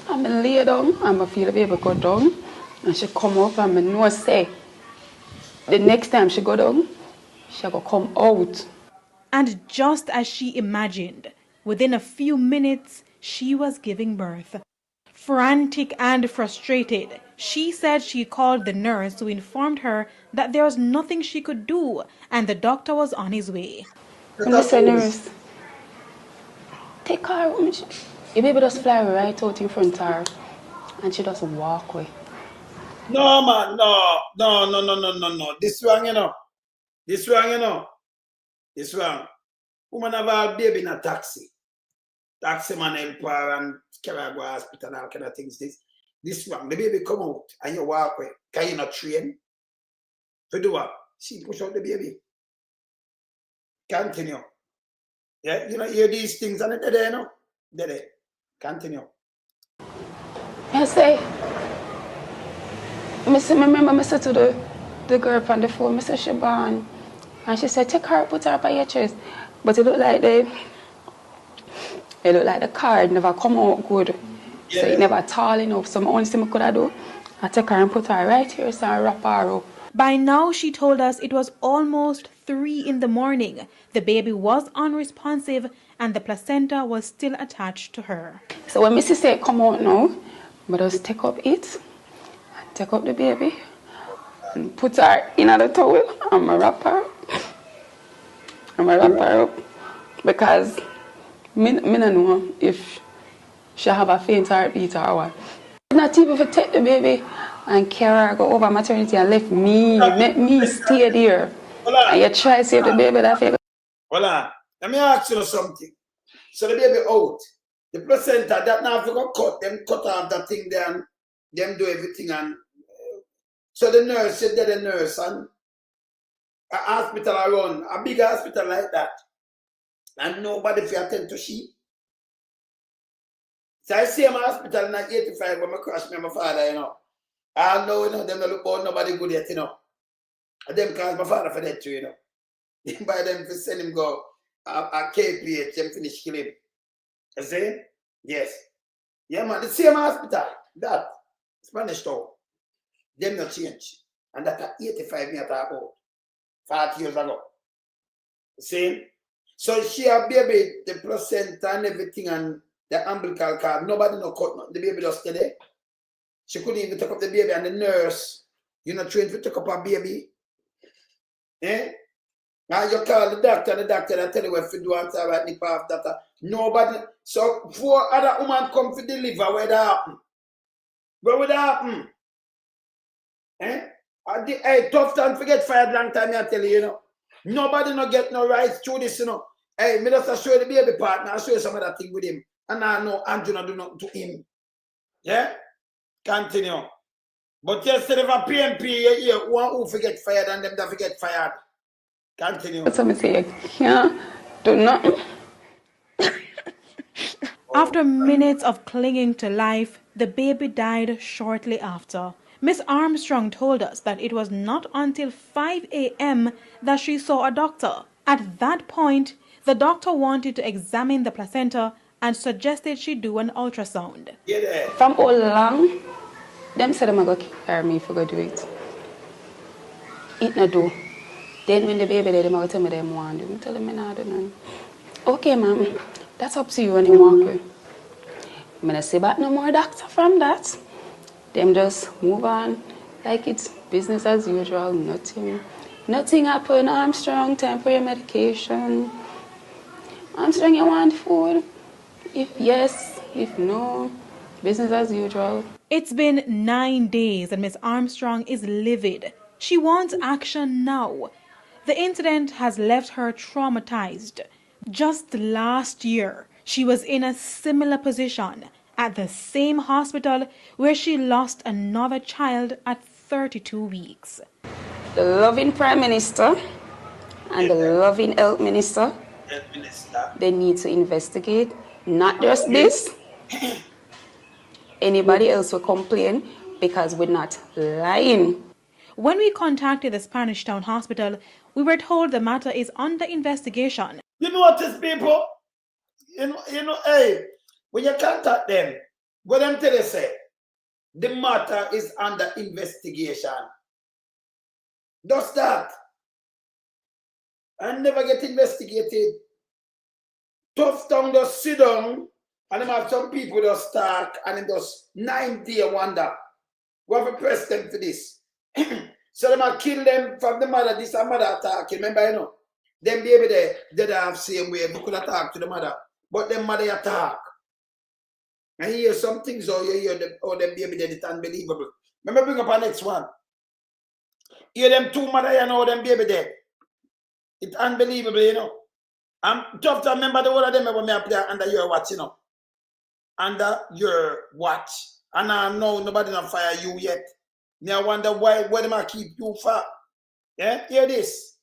I'm lay down and I feel the baby go down, and she come up and I know say the next time she go down, she go come out. And just as she imagined, within a few minutes she was giving birth. Frantic and frustrated, she said she called the nurse who informed her that there was nothing she could do and the doctor was on his way. And I said, nurse, take her home. Your baby just fly right out in front of her and she just walk away. No, man, no. This wrong, you know. This wrong. Woman have a baby in a taxi. Taxi man help her and carry her to hospital and all kind of things. This wrong. The baby come out and you walk away. Can you not train? To do what? She push out the baby. Continue. Yeah, you know, hear these things and they're there, no? They're there. Continue. I say, I said to the girl on the phone, I said, she born. And she said, take her, put her up on your chest. But it looked like the card never come out good. Yeah. So it never tall enough. So the only thing I could do, I take her and put her right here so I wrap her up. By now, she told us it was almost 3 in the morning. The baby was unresponsive and the placenta was still attached to her. So when Mrs. said come out now, I just take up it, take up the baby, and put her in the towel and I wrap her up. Because I don't know if she have a faint heartbeat or what. Not even if I take the baby and carry her, go over maternity and left me, make me stay there. And you try to save the baby that figure. Hold let me ask you something. So the baby out, the placenta, that now if you cut off that thing there and them do everything and so the nurse said that the nurse and a hospital around, a big hospital like that, and nobody if you attend to she. So I see my hospital in 85 when I crashed with my father, you know. I know, you know, them look about nobody good yet, you know. And them cause my father for that too, you know. By them to send him go a KPH, them finish kill him. You see? Yes. Yeah, man, the same hospital, that, Spanish Town. Them not change. And that at 85 me talk about. 40 years ago. See? So she had baby, the placenta and everything and the umbilical cord. Nobody no cut. The baby just stay there. She couldn't even take up the baby and the nurse, you know, trained to take up her baby. Eh? Now you call the doctor and they tell you what to do and say right nip off that. Nobody. So 4 other women come to deliver, where that happen? Where would that happen? Eh? Hey, Tufton forget fired long time, I tell you, you know. Nobody no get no rights to this, you know. Hey, me just show the baby partner, I show you some of that thing with him. And I know Andrew not do nothing to him. Yeah? Continue. But yesterday for PNP, one who forget fired and them that forget fired. Continue. That's what I say. I can't do nothing. After minutes of clinging to life, the baby died shortly after. Miss Armstrong told us that it was not until 5 a.m. that she saw a doctor. At that point, the doctor wanted to examine the placenta and suggested she do an ultrasound. From all along, them said I'm going to carry me if I go do it. It not do. Then when the baby there, them tell me them want to do. I tell them I don't know. Okay, ma'am, that's up to you when you walk away. I'm going to say back no more doctor from that. Them just move on like it's business as usual. Nothing happened. Armstrong, time for your medication. Armstrong, you want food? If yes, if no, business as usual. It's been 9 days and Miss Armstrong is livid. She wants action now. The incident has left her traumatized. Just last year, she was in a similar position at the same hospital where she lost another child at 32 weeks. The loving Prime Minister and the loving Health Minister, they need to investigate, not just this. Anybody else will complain because we're not lying. When we contacted the Spanish Town Hospital, we were told the matter is under investigation. You notice, people? Hey, when you contact them, go them tell you say, the matter is under investigation. Does that? And never get investigated. Tufton just sit down, and them have some people just talk, and then just 9-day wonder. We have to press them for this. So them a kill them from the mother, this and mother talking. Remember, you know, them baby there, they don't have same way. We could have talked to the mother. But them mother you talk. And you hear some things or you hear them, oh, them baby there, it's unbelievable. Remember, bring up our next one. Hear them two mother, you know, them baby there. It's unbelievable, you know. I'm tough to remember the whole of them when I play under your watch, you know. Under your watch. And I know nobody not fire you yet. Now I wonder why them I keep you for. Yeah, hear this.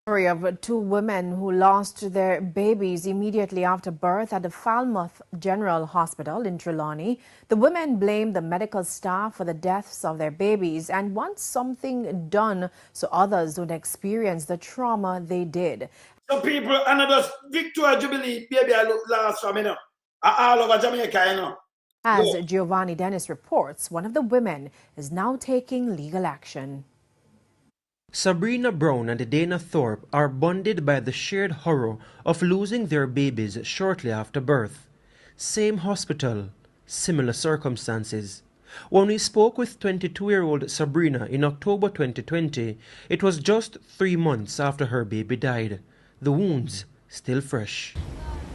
Story of two women who lost their babies immediately after birth at the Falmouth General Hospital in Trelawney. The women blame the medical staff for the deaths of their babies and want something done so others don't experience the trauma they did. Some people, and just Victoria Jubilee, baby, I look last from, you know, all over Jamaica, you know. As Giovanni Dennis reports, one of the women is now taking legal action. Sabrina Brown and Dana Thorpe are bonded by the shared horror of losing their babies shortly after birth. Same hospital, similar circumstances. When we spoke with 22-year-old Sabrina in October 2020, it was just 3 months after her baby died. The wounds still fresh.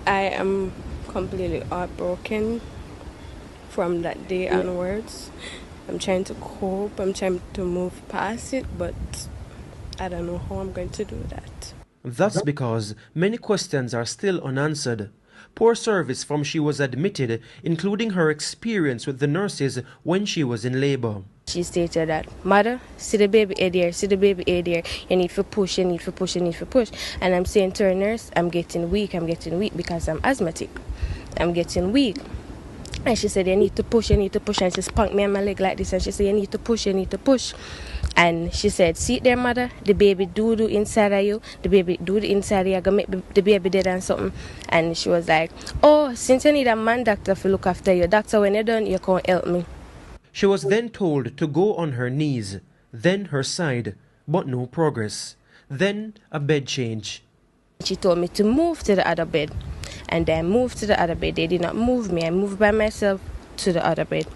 I am completely heartbroken from that day onwards. I'm trying to cope, I'm trying to move past it, but I don't know how I'm going to do that. That's because many questions are still unanswered. Poor service from she was admitted, including her experience with the nurses when she was in labor. She stated that, "Mother, see the baby head here, see the baby head here. You need to push, you need to push, you need to push." And I'm saying to her nurse, I'm getting weak because I'm asthmatic. I'm getting weak. And she said, you need to push, you need to push. And she spunked me on my leg like this. And she said, you need to push, you need to push. And she said, see there, mother, the baby do inside of you. The baby do the inside of you. I'm going to make the baby dead and something. And she was like, oh, since you need a man doctor to look after you, doctor, when you're done, you can't help me. She was then told to go on her knees, then her side, but no progress. Then a bed change. She told me to move to the other bed. And I moved to the other bed. They did not move me. I moved by myself to the other bed.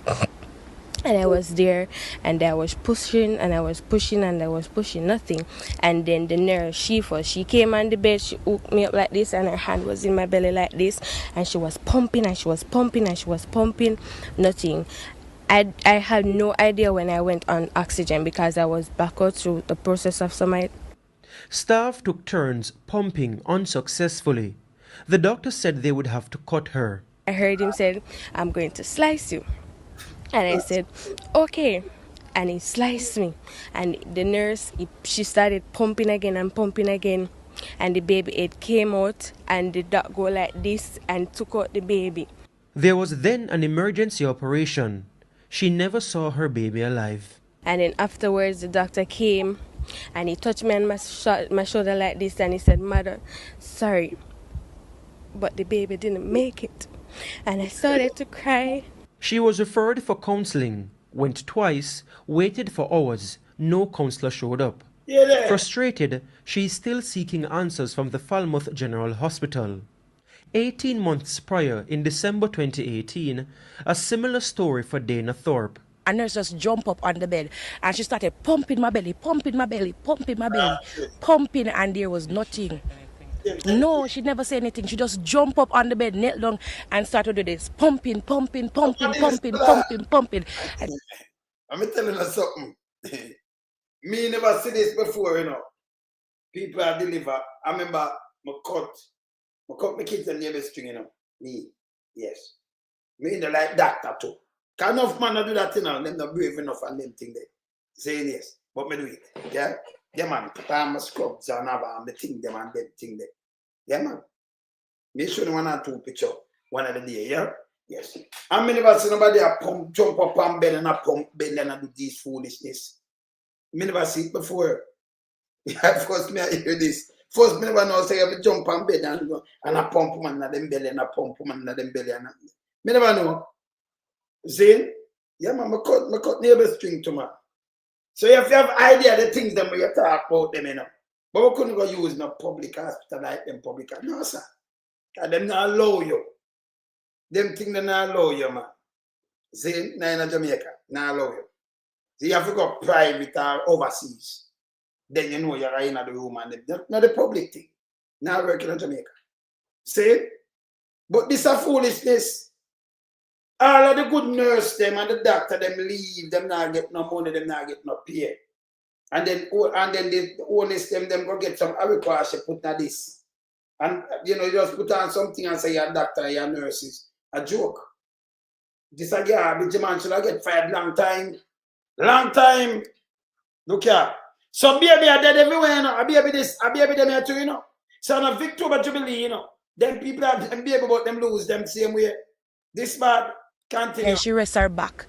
And I was there, and I was pushing, and I was pushing, and I was pushing, nothing. And then the nurse, she came on the bed, she hooked me up like this, and her hand was in my belly like this. And she was pumping, and she was pumping, and she was pumping, nothing. I had no idea when I went on oxygen because I was backward through the process of some. Staff took turns pumping unsuccessfully. The doctor said they would have to cut her. I heard him say, I'm going to slice you. And I said, okay. and he sliced me. And the nurse, she started pumping again and pumping again. And the baby head came out, and the doc go like this and took out the baby. There was then an emergency operation. She never saw her baby alive. And then afterwards, the doctor came and he touched me on my shoulder like this, and he said, "Mother, sorry, but the baby didn't make it." And I started to cry. She was referred for counseling, went twice, waited for hours. No counselor showed up. Frustrated, she is still seeking answers from the Falmouth General Hospital. 18 months prior, in December 2018, a similar story for Dana Thorpe. A nurse just jumped up on the bed and she started pumping my belly, pumping my belly, pumping my belly, pumping, and there was nothing. No, she never said anything. She just jumped up on the bed, knelt down, and started to do this, pumping, pumping, pumping, pumping, pumping, pumping. I'm telling you something. Me never see this before, you know. People are delivered. I remember I cut my kids and neighbor string, you know. Me, yes. Me no like doctor too. Can enough man do that, you know, them not brave enough and them thing there. Saying yes, but me do it. Yeah? Yeah, man. Put on my scrubs and have my thing them and them thing there. Yeah, man. Me show you 1 or 2 picture one of the day, yeah? Yes. And me never see nobody a pump, jump up on bed and a pump bed and a do this foolishness. Me never see it before. Yeah, first me I hear this. First me never know say you have to jump on bed and a pump man na them belly and a pump man na them belly and me never know. See? Yeah, man, I cut neighbor string to man. So if you have idea the things that you talk about them, you know. But we couldn't go use no public hospital like them public hospital. No, sir. Because them not allow you. Them things they not allow you, man. See? Now in Jamaica, not allow you. So you have to go private or overseas. Then you know you're in the room and not the public thing. Now working in Jamaica. See? But this is a foolishness. All of the good nurse them and the doctor them leave, them not get no money, them not get no pay. And then the honest them go get some hurricane put on this. And you know, you just put on something and say your doctor, your nurses. A joke. This a garbage man should have get fired long time. Long time. Look here. So baby are dead everywhere, you know. A baby this, a baby them here too, you know. So on a Victoria Jubilee, you know. Then people have them baby but them lose them same way. This bad. Continue. And she rests her back.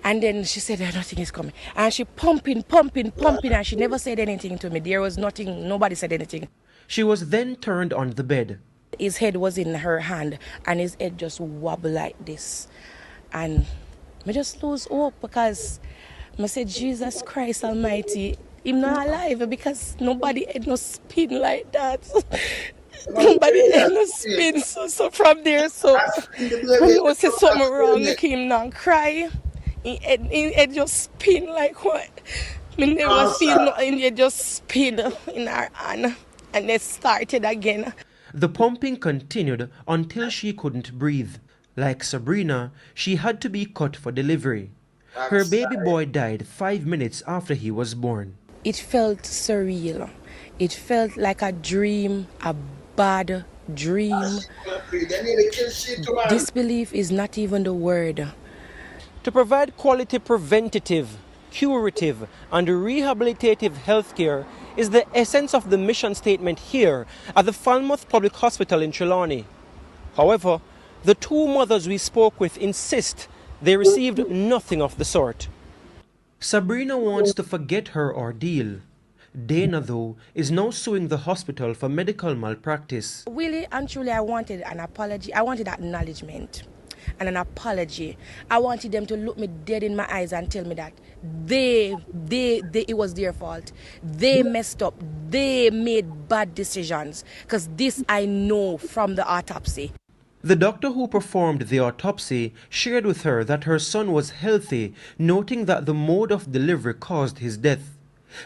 And then she said that nothing is coming. And she pumping, and she never said anything to me. There was nothing, nobody said anything. She was then turned on the bed. His head was in her hand and his head just wobbled like this. And I just lose hope because I said, Jesus Christ Almighty, him not alive because nobody had no spin like that. Nobody had no spin. So from there, so when you say something wrong, make him not cry. He just spin like what? I never feel nothing, he just spin in her hand. And they started again. The pumping continued until she couldn't breathe. Like Sabrina, she had to be cut for delivery. Her baby boy died 5 minutes after he was born. It felt surreal. It felt like a dream, a bad dream. Disbelief is not even the word. To provide quality preventative, curative, and rehabilitative health care is the essence of the mission statement here at the Falmouth Public Hospital in Trelawney. However, the 2 mothers we spoke with insist they received nothing of the sort. Sabrina wants to forget her ordeal. Dana, though, is now suing the hospital for medical malpractice. Really and truly, I wanted an apology. I wanted acknowledgement and an apology. I wanted them to look me dead in my eyes and tell me that it was their fault. They messed up. They made bad decisions. Because this I know from the autopsy. The doctor who performed the autopsy shared with her that her son was healthy, noting that the mode of delivery caused his death.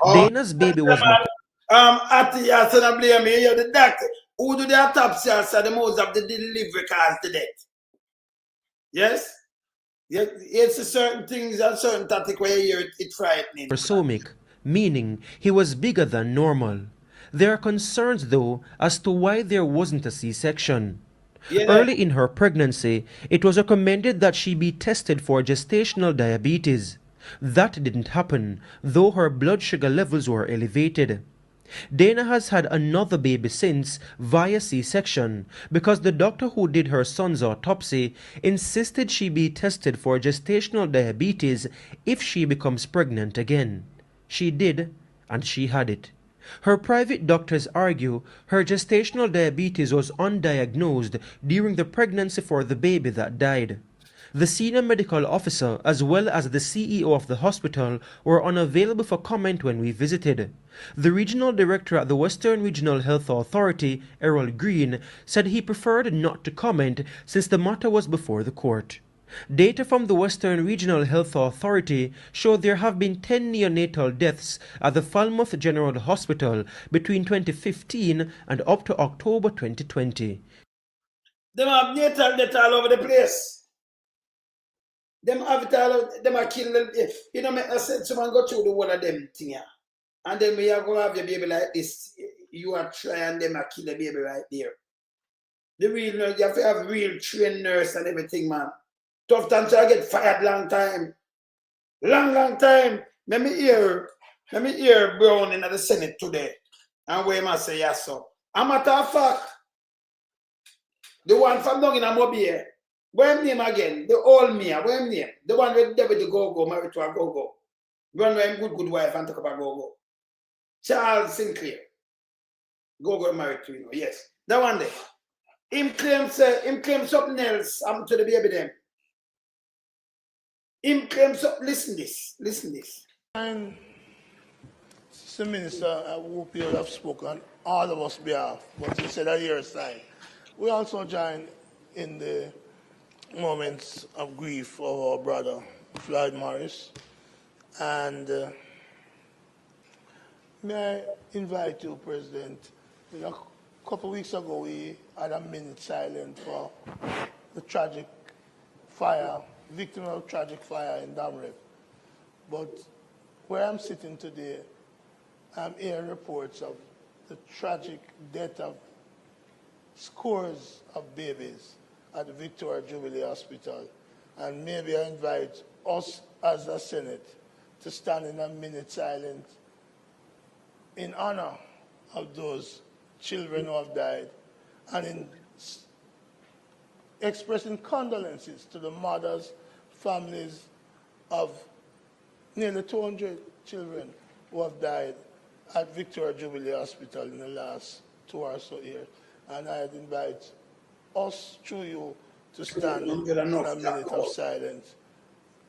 Dana's baby was Ati, I said I blame you, the doctor. Who do the autopsy said the mode of the delivery caused the death? Yes? It's a certain things and certain tactic where you hear it frightening. Rhizomic, meaning he was bigger than normal. There are concerns, though, as to why there wasn't a C-section. Early in her pregnancy, it was recommended that she be tested for gestational diabetes. That didn't happen, though her blood sugar levels were elevated. Dana has had another baby since via C-section because the doctor who did her son's autopsy insisted she be tested for gestational diabetes if she becomes pregnant again. She did, and she had it. Her private doctors argue her gestational diabetes was undiagnosed during the pregnancy for the baby that died. The senior medical officer as well as the CEO of the hospital were unavailable for comment when we visited. The regional director at the Western Regional Health Authority, Errol Green, said he preferred not to comment since the matter was before the court. Data from the Western Regional Health Authority show there have been 10 neonatal deaths at the Falmouth General Hospital between 2015 and up to October 2020. Them have natal death all over the place. Them have it all out, them are killing them. You know, I said someone go through the one of them thing here. And then we are going to have your baby like this. You are trying them to kill the baby right there. The real nurse, you have to have real trained nurse and everything, man. Tufton try to get fired long time. Long time. Let me hear Brown in the Senate today. And where must say yes, so. A matter of fact, the one from down in a Mobile, where name again? The old Mia, where name? The one with David the Go-Go, married to a Go-Go. One with him good wife and talk about Go-Go. Charles Sinclair. Go-Go married to, you know, yes. That one there. Him claims something else happened to the baby then. Him claims something, listen this. And Mr. Minister, I hope you have spoken all of us behalf, but you said a year's time. We also join in the moments of grief of our brother, Floyd Morris. And may I invite you, President, a couple of weeks ago we had a minute silent for the tragic fire, victim of tragic fire in Damrep. But where I'm sitting today, I'm hearing reports of the tragic death of scores of babies at the Victoria Jubilee Hospital. And maybe I invite us as a Senate to stand in a minute silence in honor of those children who have died and in expressing condolences to the mothers, families of nearly 200 children who have died at Victoria Jubilee Hospital in the last 2 or so years. And I'd invite us through you to stand in a minute of silence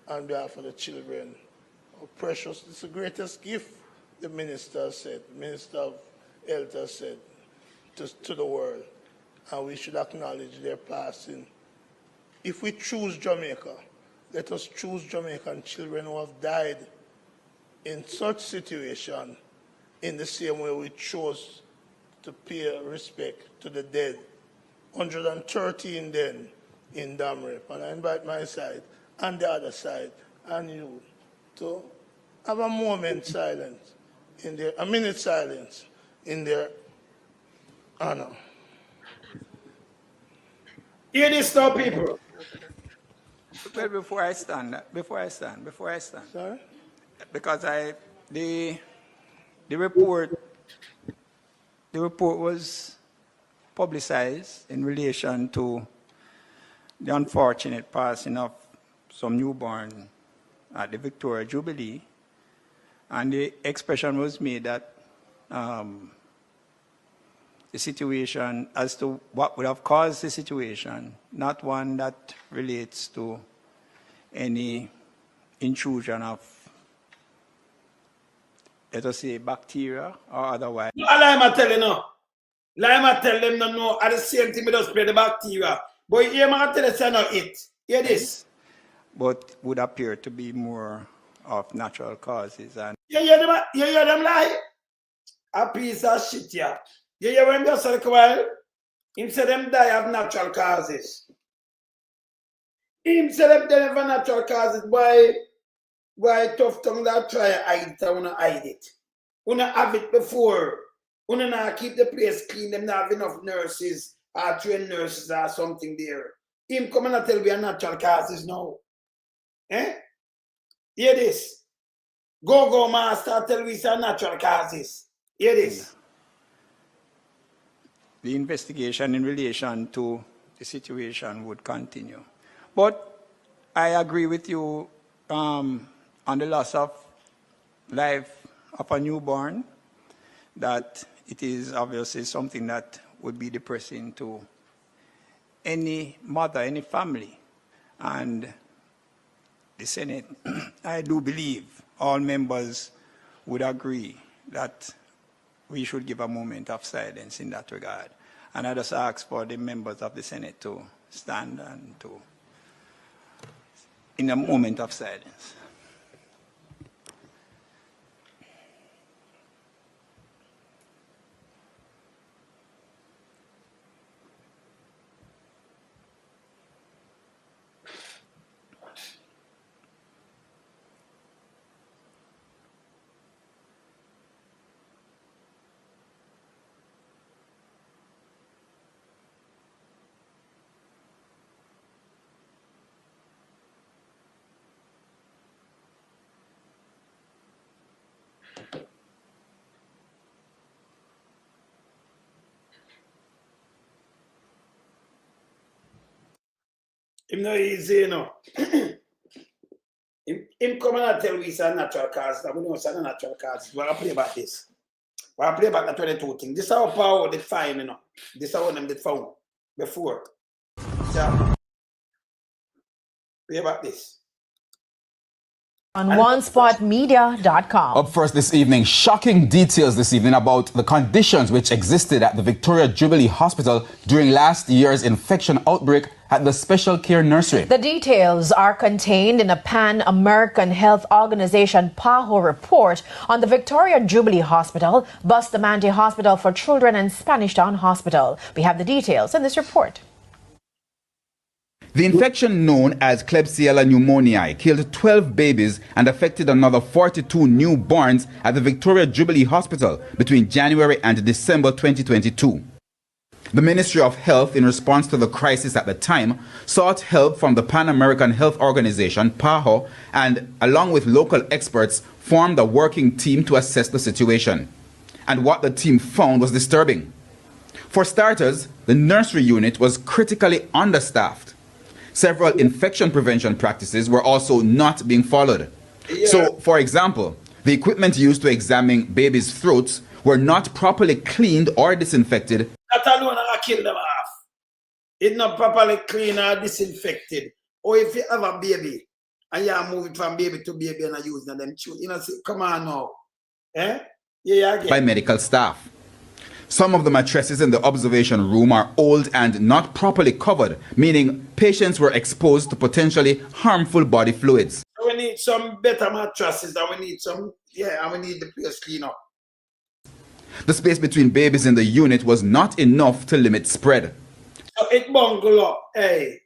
on behalf of the children. Oh, precious, it's the greatest gift, the minister said, the Minister of Health has said to the world. And we should acknowledge their passing. If we choose Jamaica, let us choose Jamaican children who have died in such situation in the same way we chose to pay respect to the dead. 113 then in Damrep. And I invite my side and the other side and you to have a moment silence, a minute silence in their honor. Hear this now, people. Well, before I stand. Sorry? Because the report was publicized in relation to the unfortunate passing of some newborn at the Victoria Jubilee, and the expression was made that the situation as to what would have caused the situation, not one that relates to any intrusion of, let us say, bacteria or otherwise. I'm telling you, I'm tell them no, at the same thing we just spread the bacteria. But here I'm tell you no it. Hear this. But would appear to be more of natural causes. And you hear them lie? A piece of shit, yeah. You hear when just a while? Him say them die of natural causes. Him say them die of natural causes. Why Tufton that try to hide it, wanna hide it. Wanna have it before. Wanna not keep the place clean, them not have enough nurses or trained nurses or something there. Him come and tell we are natural causes now. Eh? Hear this. Go master tell we some natural causes. Hear this. The investigation in relation to the situation would continue. But I agree with you on the loss of life of a newborn, that it is obviously something that would be depressing to any mother, any family. And the Senate, I do believe all members would agree that we should give a moment of silence in that regard. And I just ask for the members of the Senate to stand and to, in a moment of silence. Him no easy, you know. him come and tell we it's a natural cause. That we know it's a natural cause. We're going to play about this. We're going to play about the 22 thing. This is how power they find, you know. This is how them they found before. So, play about this. On OneSpotMedia.com. Up first this evening, shocking details this evening about the conditions which existed at the Victoria Jubilee Hospital during last year's infection outbreak at the Special Care Nursery. The details are contained in a Pan-American Health Organization PAHO report on the Victoria Jubilee Hospital, Bustamante Hospital for Children and Spanish Town Hospital. We have the details in this report. The infection known as Klebsiella pneumoniae killed 12 babies and affected another 42 newborns at the Victoria Jubilee Hospital between January and December 2022. The Ministry of Health, in response to the crisis at the time, sought help from the Pan-American Health Organization, PAHO, and along with local experts, formed a working team to assess the situation. And what the team found was disturbing. For starters, the nursery unit was critically understaffed. Several infection prevention practices were also not being followed. So, for example, the equipment used to examine babies' throats were not properly cleaned or disinfected. That alone will kill them off. It's not properly clean or disinfected. Or if you have a baby and you move it from baby to baby and you use them, you know, come on now. Eh? Yeah, again. By medical staff. Some of the mattresses in the observation room are old and not properly covered, meaning patients were exposed to potentially harmful body fluids. So we need some better mattresses and we need and we need the place clean up. The space between babies in the unit was not enough to limit spread. So it bungle up, hey.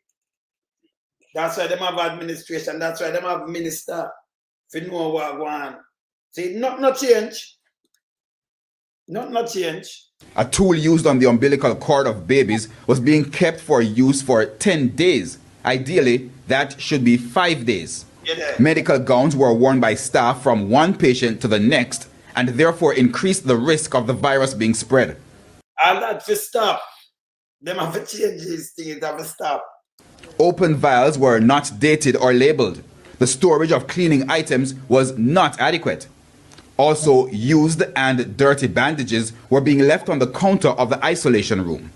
That's why they have administration, that's why they have minister. If you know what going on. See, not change. Not change. A tool used on the umbilical cord of babies was being kept for use for 10 days. Ideally, that should be 5 days. Medical gowns were worn by staff from one patient to the next and therefore increased the risk of the virus being spread. All that to stop. Them have to change these things, have to stop. Open vials were not dated or labeled. The storage of cleaning items was not adequate. Also, used and dirty bandages were being left on the counter of the isolation room.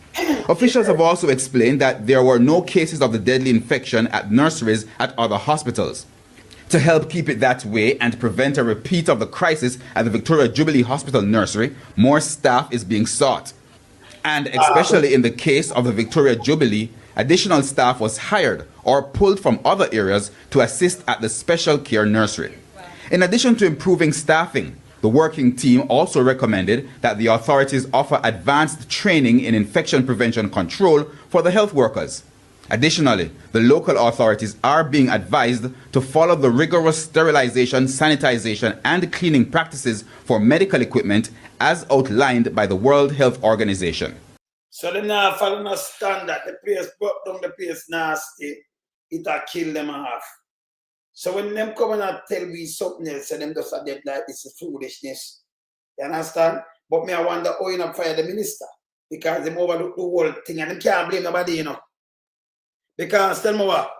Officials have also explained that there were no cases of the deadly infection at nurseries at other hospitals. To help keep it that way and prevent a repeat of the crisis at the Victoria Jubilee Hospital nursery, more staff is being sought. And especially in the case of the Victoria Jubilee, additional staff was hired or pulled from other areas to assist at the special care nursery. In addition to improving staffing, the working team also recommended that the authorities offer advanced training in infection prevention control for the health workers. Additionally, the local authorities are being advised to follow the rigorous sterilization, sanitization, and cleaning practices for medical equipment as outlined by the World Health Organization. So they now follow no standard. The place broke down, the place nasty. It'll kill them off. So when them come and tell me something else, and them just are dead like this is foolishness. You understand? But me, I wonder how you not fire the minister. Because them overlook the whole thing and them can't blame nobody, you know. Because tell me what,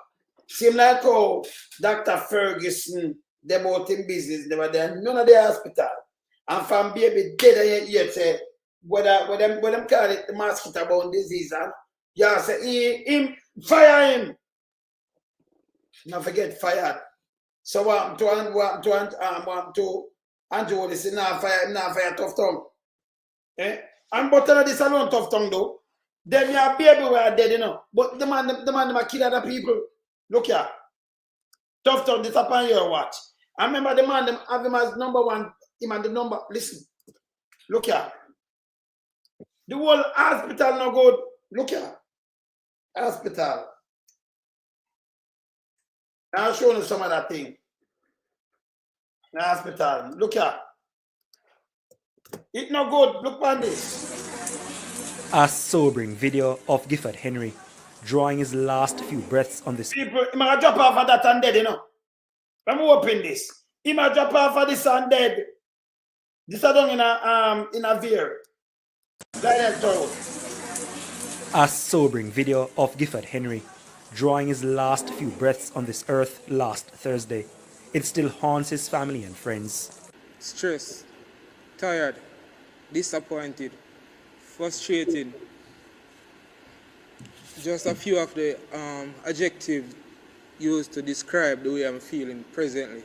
seem like how Dr. Ferguson, them out in business, they were there, none of the hospital. And from baby dead yet say, what them call it the mosquito-borne disease, and you say him fire him. Not forget fired. So what to Andrew this now fire Tufton. Eh? And but this alone Tufton though. Them your baby were dead, you know. But the man them kill other people. Look here. Tufton this upon your watch. I remember the man them have him as number one, him and the number. Listen. Look here. The whole hospital no good. Look here. Hospital. I'll show you some of that thing. The hospital. Look here. It no good. Look on this. A sobering video of Gifford Henry drawing his last few breaths on this. People, he might drop off of that and dead, you know. Let me open this. He might drop off of this and dead. This are done in a veer. A sobering video of Gifford Henry drawing his last few breaths on this earth last Thursday. It still haunts his family and friends. Stressed, tired, disappointed, frustrated. Just a few of the adjectives used to describe the way I'm feeling presently.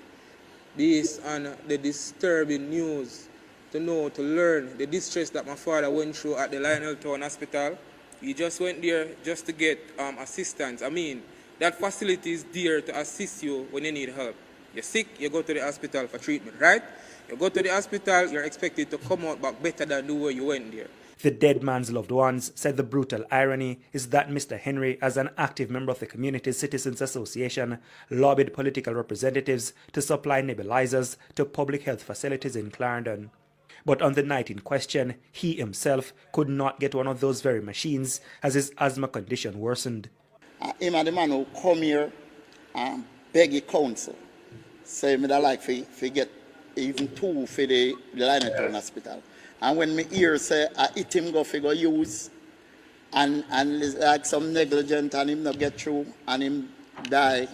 This and the disturbing news to learn the distress that my father went through at the Lionel Town Hospital. He just went there just to get assistance. I mean, that facility is there to assist you when you need help. You're sick, you go to the hospital for treatment, right? You go to the hospital, you're expected to come out back better than the way you went there. The dead man's loved ones said the brutal irony is that Mr. Henry, as an active member of the Community Citizens Association, lobbied political representatives to supply nebulizers to public health facilities in Clarendon. But on the night in question, he himself could not get one of those very machines as his asthma condition worsened. Him and the man who come here and beg the council, say me that like for get even two for the Lionel Town Hospital. And when me hear say I hit him go figure use and it's like some negligent and him not get through and him die,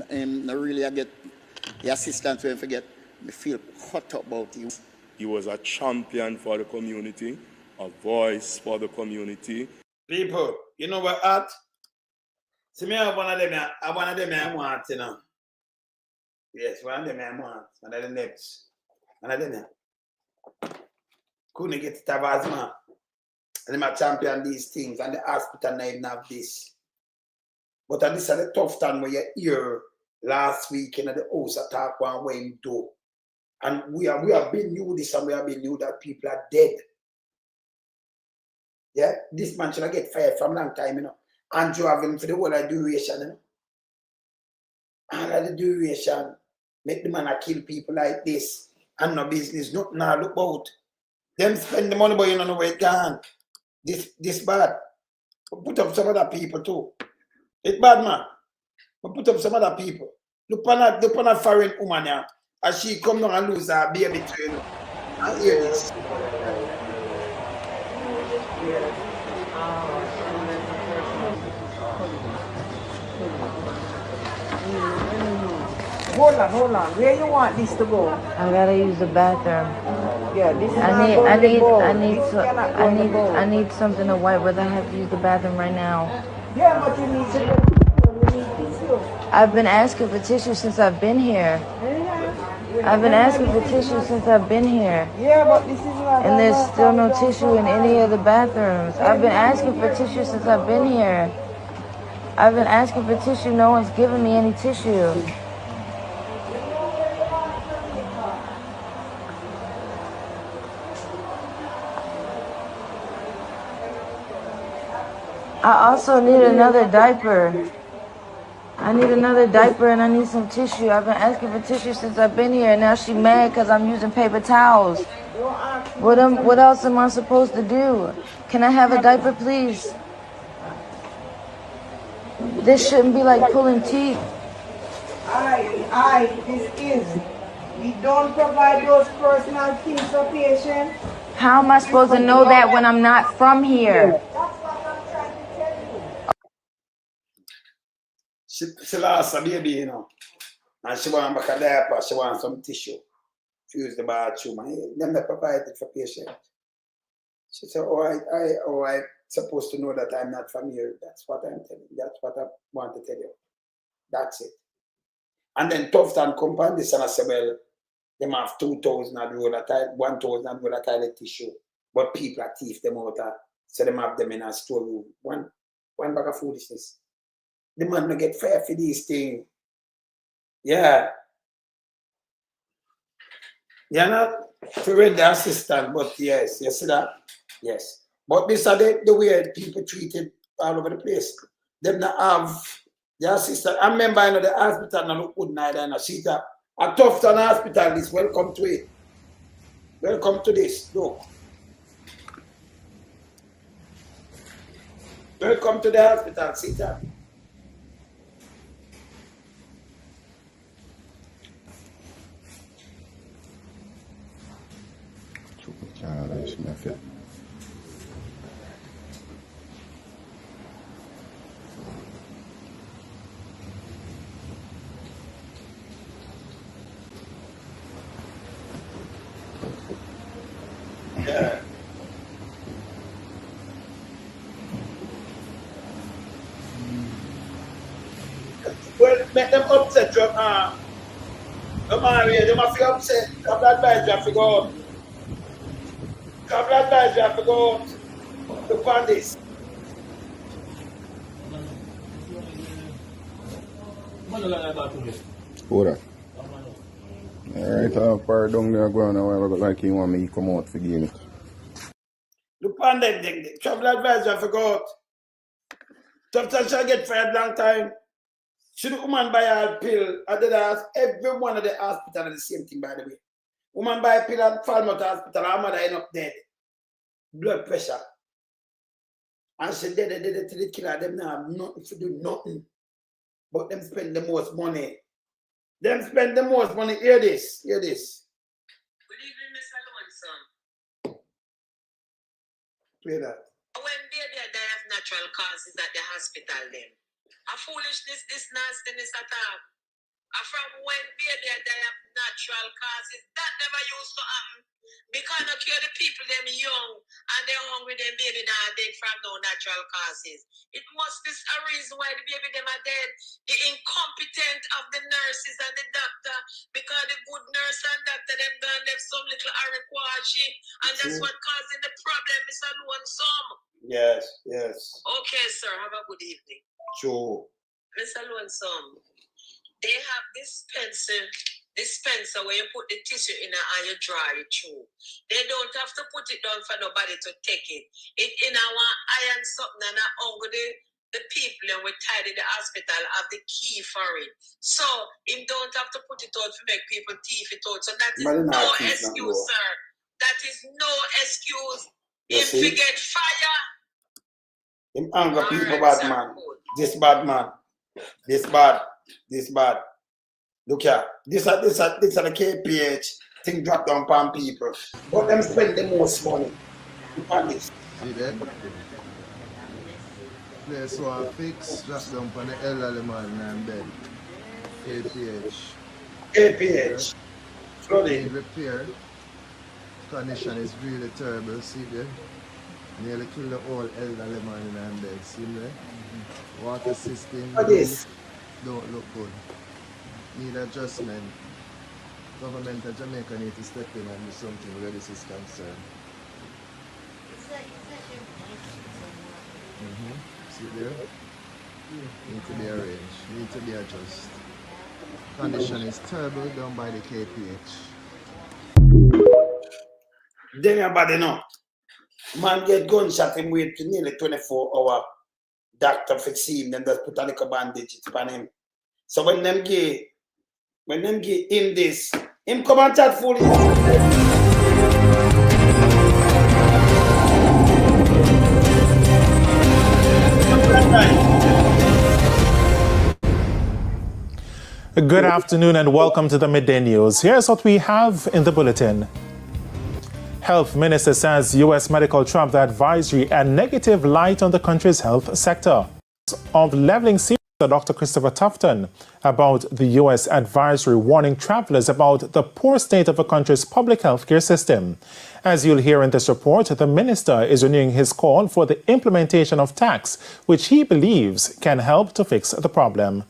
him not really get the assistance when forget, me feel cut up about you. He was a champion for the community, a voice for the community. People, you know what art? See me have one of them I want, you know. Yes, one of them I want. One of the next. One of them. Couldn't get it of asthma. And them a champion these things and the hospital now even have this. But this is the tough time where you hear last week in the house attack one way him do. And we have been knew this and we have been knew that people are dead. Yeah, this man should get fired from long time, you know. Andrew have him for the whole of the duration, you know. All of the duration, make the man a kill people like this. And no business, nothing now look out. Them spend the money, but you don't know where it gone. This bad. But put up some other people too. It's bad, man. But put up some other people. Look on a foreign woman here. As she come down and lose her baby to you. And hear this. Hold on. Where you want this to go? I gotta use the bathroom. Yeah, this is I need something to wipe, but I have to use the bathroom right now. Yeah, but you need to tissue. I've been asking for tissue since I've been here. Yeah, but this is not. And there's still no tissue in any of the bathrooms. I've been asking for tissue since I've been here. I've been asking for tissue. No one's giving me any tissue. I also need another diaper. I need another diaper and I need some tissue. I've been asking for tissue since I've been here and now she's mad because I'm using paper towels. What else am I supposed to do? Can I have a diaper, please? This shouldn't be like pulling teeth. This is. We don't provide those personal things for patients. How am I supposed to know that when I'm not from here? She lost a baby, you know, and she want back a diaper, she want some tissue to use the bathroom, and them not provide it for patient. She said, I supposed to know that I'm not from here. That's what I'm telling you. That's what I want to tell you. That's it. And then Tufton come on this and I said, well, them have 2,000 and roll of 1,000 and roll of toilet tissue, but people are thief them out, so them have them in a storeroom. One bag of foolishness. The man will get fair for these things. Yeah. You're not to rent the assistant, but yes, you see that? Yes. But this are the way people treated all over the place. Them not have the assistant. I remember I know the hospital now look good neither and see that a Tufton hospital is welcome to it. Welcome to this. Look. Welcome to the hospital, see that. Yeah. Well, make them upset your Maria, they must be upset. Couple advise you have to go out. Couple advise you have to go out. Look on this. Hold on. Alright, pardon me, I'm going to like you want me to come out for game it. Look on them, the trouble advise you have to go out. Sometimes she'll get fired long time. Should the woman buy a pill? Every one of the hospital is the same thing, by the way. Woman buy a pill and fall out of hospital, her mother end up dead. Blood pressure. And she dead to the killer. Them now have nothing to do, nothing. But them spend the most money. Them spend the most money. Hear this. Hear this. Good evening, Mr. Lowenson. Play that. When baby die of natural causes at the hospital, then a foolishness, this nastiness at all. From when baby die of natural causes, that never used to happen. Because no care the people them young and they're hungry, them baby now dead from no natural causes. It must be a reason why the baby them are dead. The incompetent of the nurses and the doctor, because the good nurse and doctor them gone left some little arequashi, and that's what causing the problem, Mr. Lowenson. Yes, yes. Okay, sir. Have a good evening. True. Mr. Lowenson, they have dispenser where you put the tissue in and you dry it through. They don't have to put it down for nobody to take it. It in our iron something and the people and we tied in the hospital have the key for it. So him don't have to put it out to make people thief it out. So that is no excuse, sir. That is no excuse. If we get fire. Him anger people bad man. This bad man. This bad. This bad. Look here. This are the KPH thing drop down upon people. But them spend the most money. Look at this. See that? Place one fix, drop down upon the elderly man and bed. KPH. KPH. Flooding. Repair. Condition is really terrible. See there? Nearly kill the whole elderly man in bed. See there? Water system. Don't look good. Need adjustment. Government of Jamaica need to step in and do something where this is concerned. See there? Need to be arranged. Need to be adjusted. Condition is terrible done by the KPH. Then everybody know. Man get gunshot him wait to nearly 24-hour doctor for see him, then just put a little bandage on him. So when them give him this, him come and chat fully. Good afternoon and welcome to the Midday News. Here's what we have in the bulletin. Health Minister says U.S. medical travel advisory and negative light on the country's health sector. Of leveling series, Dr. Christopher Tufton about the U.S. advisory warning travelers about the poor state of the country's public health care system. As you'll hear in this report, the minister is renewing his call for the implementation of tax, which he believes can help to fix the problem.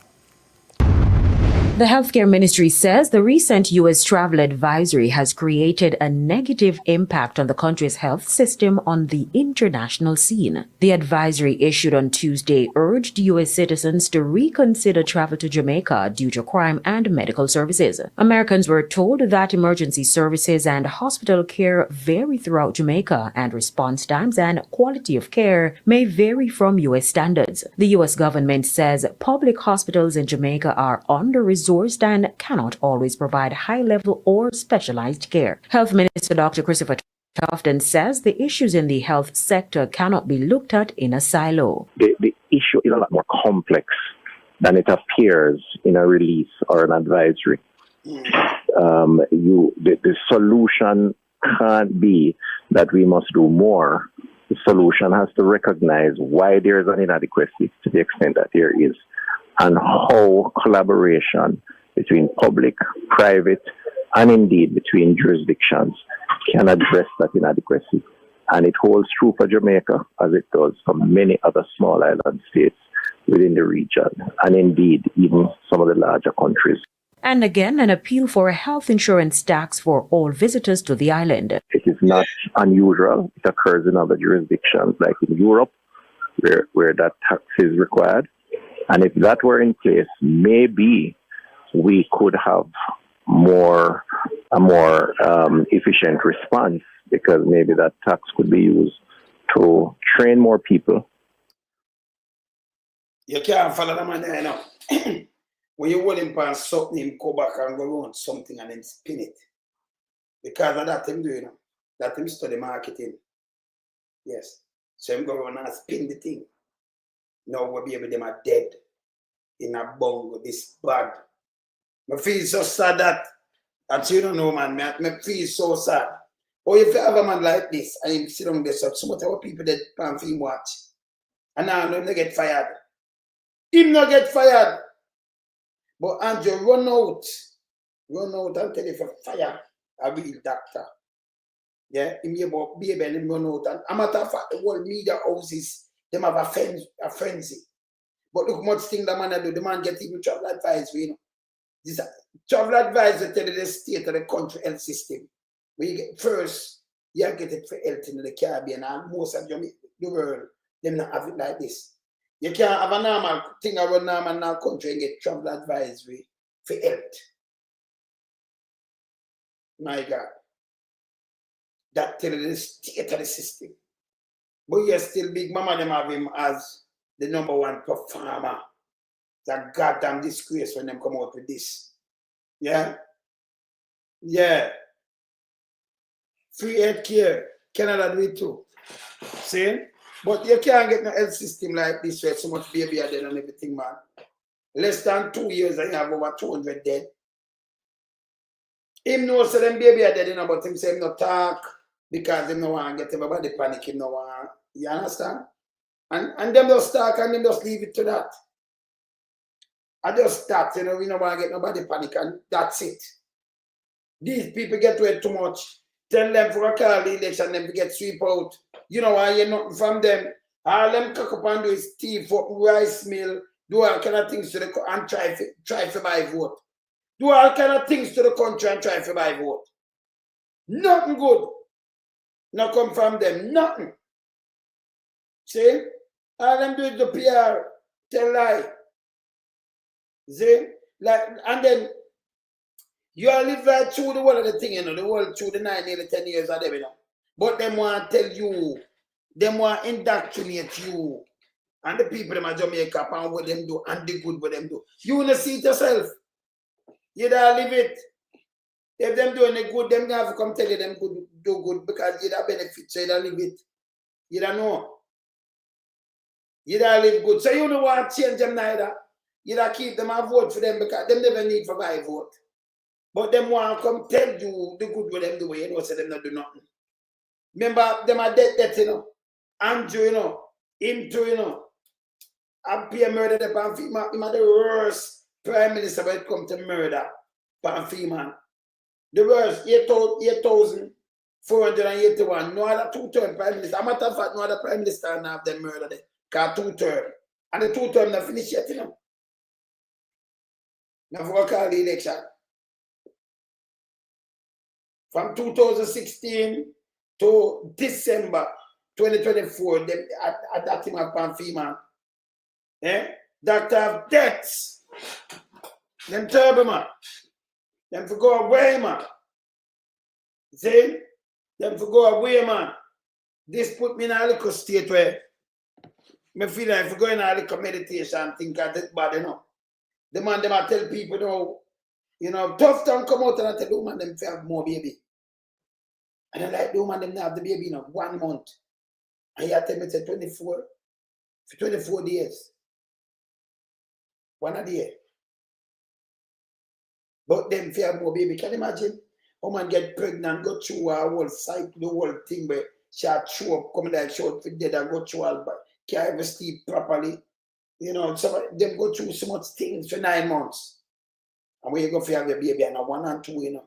The Healthcare Ministry says the recent U.S. travel advisory has created a negative impact on the country's health system on the international scene. The advisory issued on Tuesday urged U.S. citizens to reconsider travel to Jamaica due to crime and medical services. Americans were told that emergency services and hospital care vary throughout Jamaica, and response times and quality of care may vary from U.S. standards. The U.S. government says public hospitals in Jamaica are under-resourced and cannot always provide high-level or specialized care. Health Minister Dr. Christopher Tufton says the issues in the health sector cannot be looked at in a silo. The issue is a lot more complex than it appears in a release or an advisory. The solution can't be that we must do more. The solution has to recognize why there is an inadequacy to the extent that there is, and how collaboration between public, private, and indeed between jurisdictions can address that inadequacy. And it holds true for Jamaica as it does for many other small island states within the region, and indeed even some of the larger countries. And again, an appeal for a health insurance tax for all visitors to the island. It is not unusual. It occurs in other jurisdictions like in Europe, where that tax is required. And if that were in place, maybe we could have a more efficient response, because maybe that tax could be used to train more people. You can't follow the man there, you know. When you hold him past something, him go back and go on something and then spin it. Because of that him do, you know. That him study marketing. Yes. So him go on and spin the thing. Now we baby them are dead in a bungo, this bad. I feel so sad that you don't know, man. I feel so sad. Or if you have a man like this and him sit on this up, so much of people that pan film watch. And now him not get fired. Him not get fired. But Andrew run out and tell you for fire a real doctor. Yeah, him about baby and him run out. And a matter of fact, the whole media houses, them have a frenzy. But look much thing the man do. The man get even travel advisory, you know. This travel advisory tell you the state of the country health system. When you get first, you get it for health in the Caribbean, and most of the world, them not have it like this. You can't have a normal thing around normal country and get travel advisory for health. My God. That tell you the state of the system. But you're still big mama them have him as the #1 performer. It's a goddamn disgrace when them come out with this. Yeah? Yeah. Free health care. Canada do it too. See? But you can't get no health system like this where so much baby are dead and everything, man. Less than 2 years and you have over 200 dead. Him knows so them baby are dead, you know, but him say him no talk because him no want to get everybody panic, him no want. You understand? And them just talk and them just leave it to that. I just start, you know, we don't want to get nobody panic and that's it. These people get to it too much. Tell them for a call the election, them to get sweep out. You know why you're nothing from them. All them cock up and do is thief up rice mill, do all kind of things to the and try to buy vote. Do all kind of things to the country and try to buy vote. Nothing good. Not come from them. Nothing. See? All them do is the PR. Tell lie. See? Like, and then you all live right through the world of the thing, you know, the world through the 9, nearly 10 years of them, you know. But them want to tell you, them want to indoctrinate you. And the people them at Jamaica and what them do and the good what them do. You want to see it yourself. You don't live it. If them doing the good, them have to come tell you them good, do good because you don't benefit, so you don't live it. You don't know. You don't live good. So you don't want to change them neither. You da keep them and vote for them because them never need for buy vote. But them want to come tell you the good with them do, you know, so them not do nothing. Remember, them are dead, you know. Andrew, you know. Him too, you know. And pay murder the Panfima. Him are the worst prime minister when it comes to murder. Panfima. The worst, 8,481. No other two-term prime minister. As a matter of fact, no other prime minister now have them murder there. Because two-term. And the two-term not finished yet, you know. Now for call the election. From 2016 to December 2024, them at that time of Panfima. Doctor of deaths. Them terrible, man. Them for go away, man. See? Them for go away, man. This put me in a little state where I feel like if I go in a little meditation, think of that bad, you know. The man, them I tell people, you know, Tufton come out and I tell the woman them to have more baby. And I like the woman them to have the baby in 1 month. And you tell me to 24 days. 1 a day. But them fear more baby. Can you imagine? Woman get pregnant, go through a whole cycle, the whole thing where she had chew up, come like short for dead and go through all, but can't even sleep properly. You know, some of them go through so much things for 9 months. And when you go for have your baby and a 1 and 2, you know,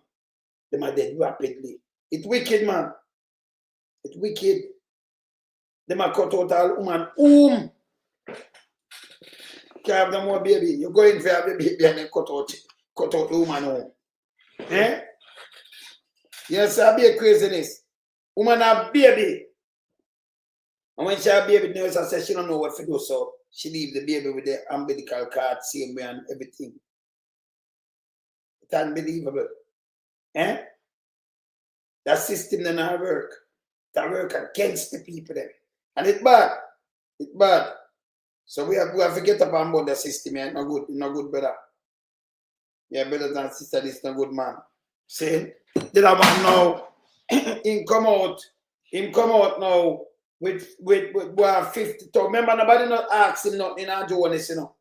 them are dead rapidly. It's wicked, man. It's wicked. Them are cut out all woman. Can't have no more baby. You go in for have your baby and then cut out the woman home. Eh? Yes, I'll be a craziness. Woman have baby. And when she have baby, the nurse says she don't know what to do, so she leave the baby with the umbilical cord, same way and everything. It's unbelievable. Eh? That system does not work. That work against the people then. And it's bad. It's bad. So we have to get up and about the system, yeah. No good, brother. Yeah, brothers and sisters, this is no good, man. See? The other man now, him come out now with 50. Remember, nobody not ask him nothing and do this, you know.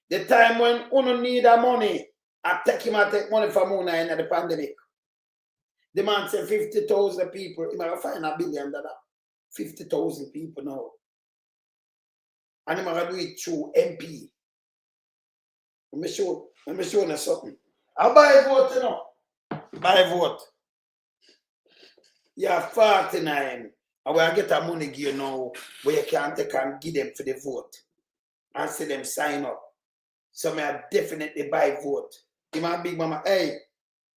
The time when Uno need the money, I take money from Una in the pandemic. The man said 50,000 people, he might find $1 billion. 50,000 people now. And he might do it through MP. Let me show you something. I'll buy a vote, you know. Buy a vote. You have 49. And we get a money gear now where you can take and give them for the vote. And see them sign up. So I definitely buy vote. If my big mama, hey,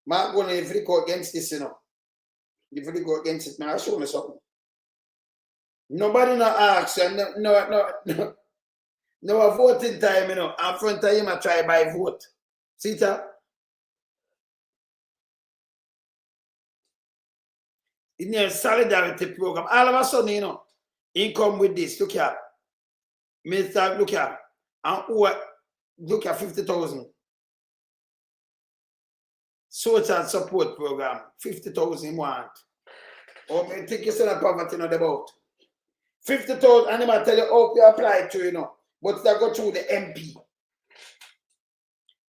I'm going to go against this, you know. If you go against it, I'll show you something. Nobody not asks, no voting time, you know. In front of him, I try to buy vote. See that? In a solidarity program, all of a sudden, you know, he come with this. Look here. Mr. Look here. And look at 50,000. Social support program. 50,000 want. Or I think you said that poverty not about. 50,000, and I tell you how you apply to, you know. But they go through the MP.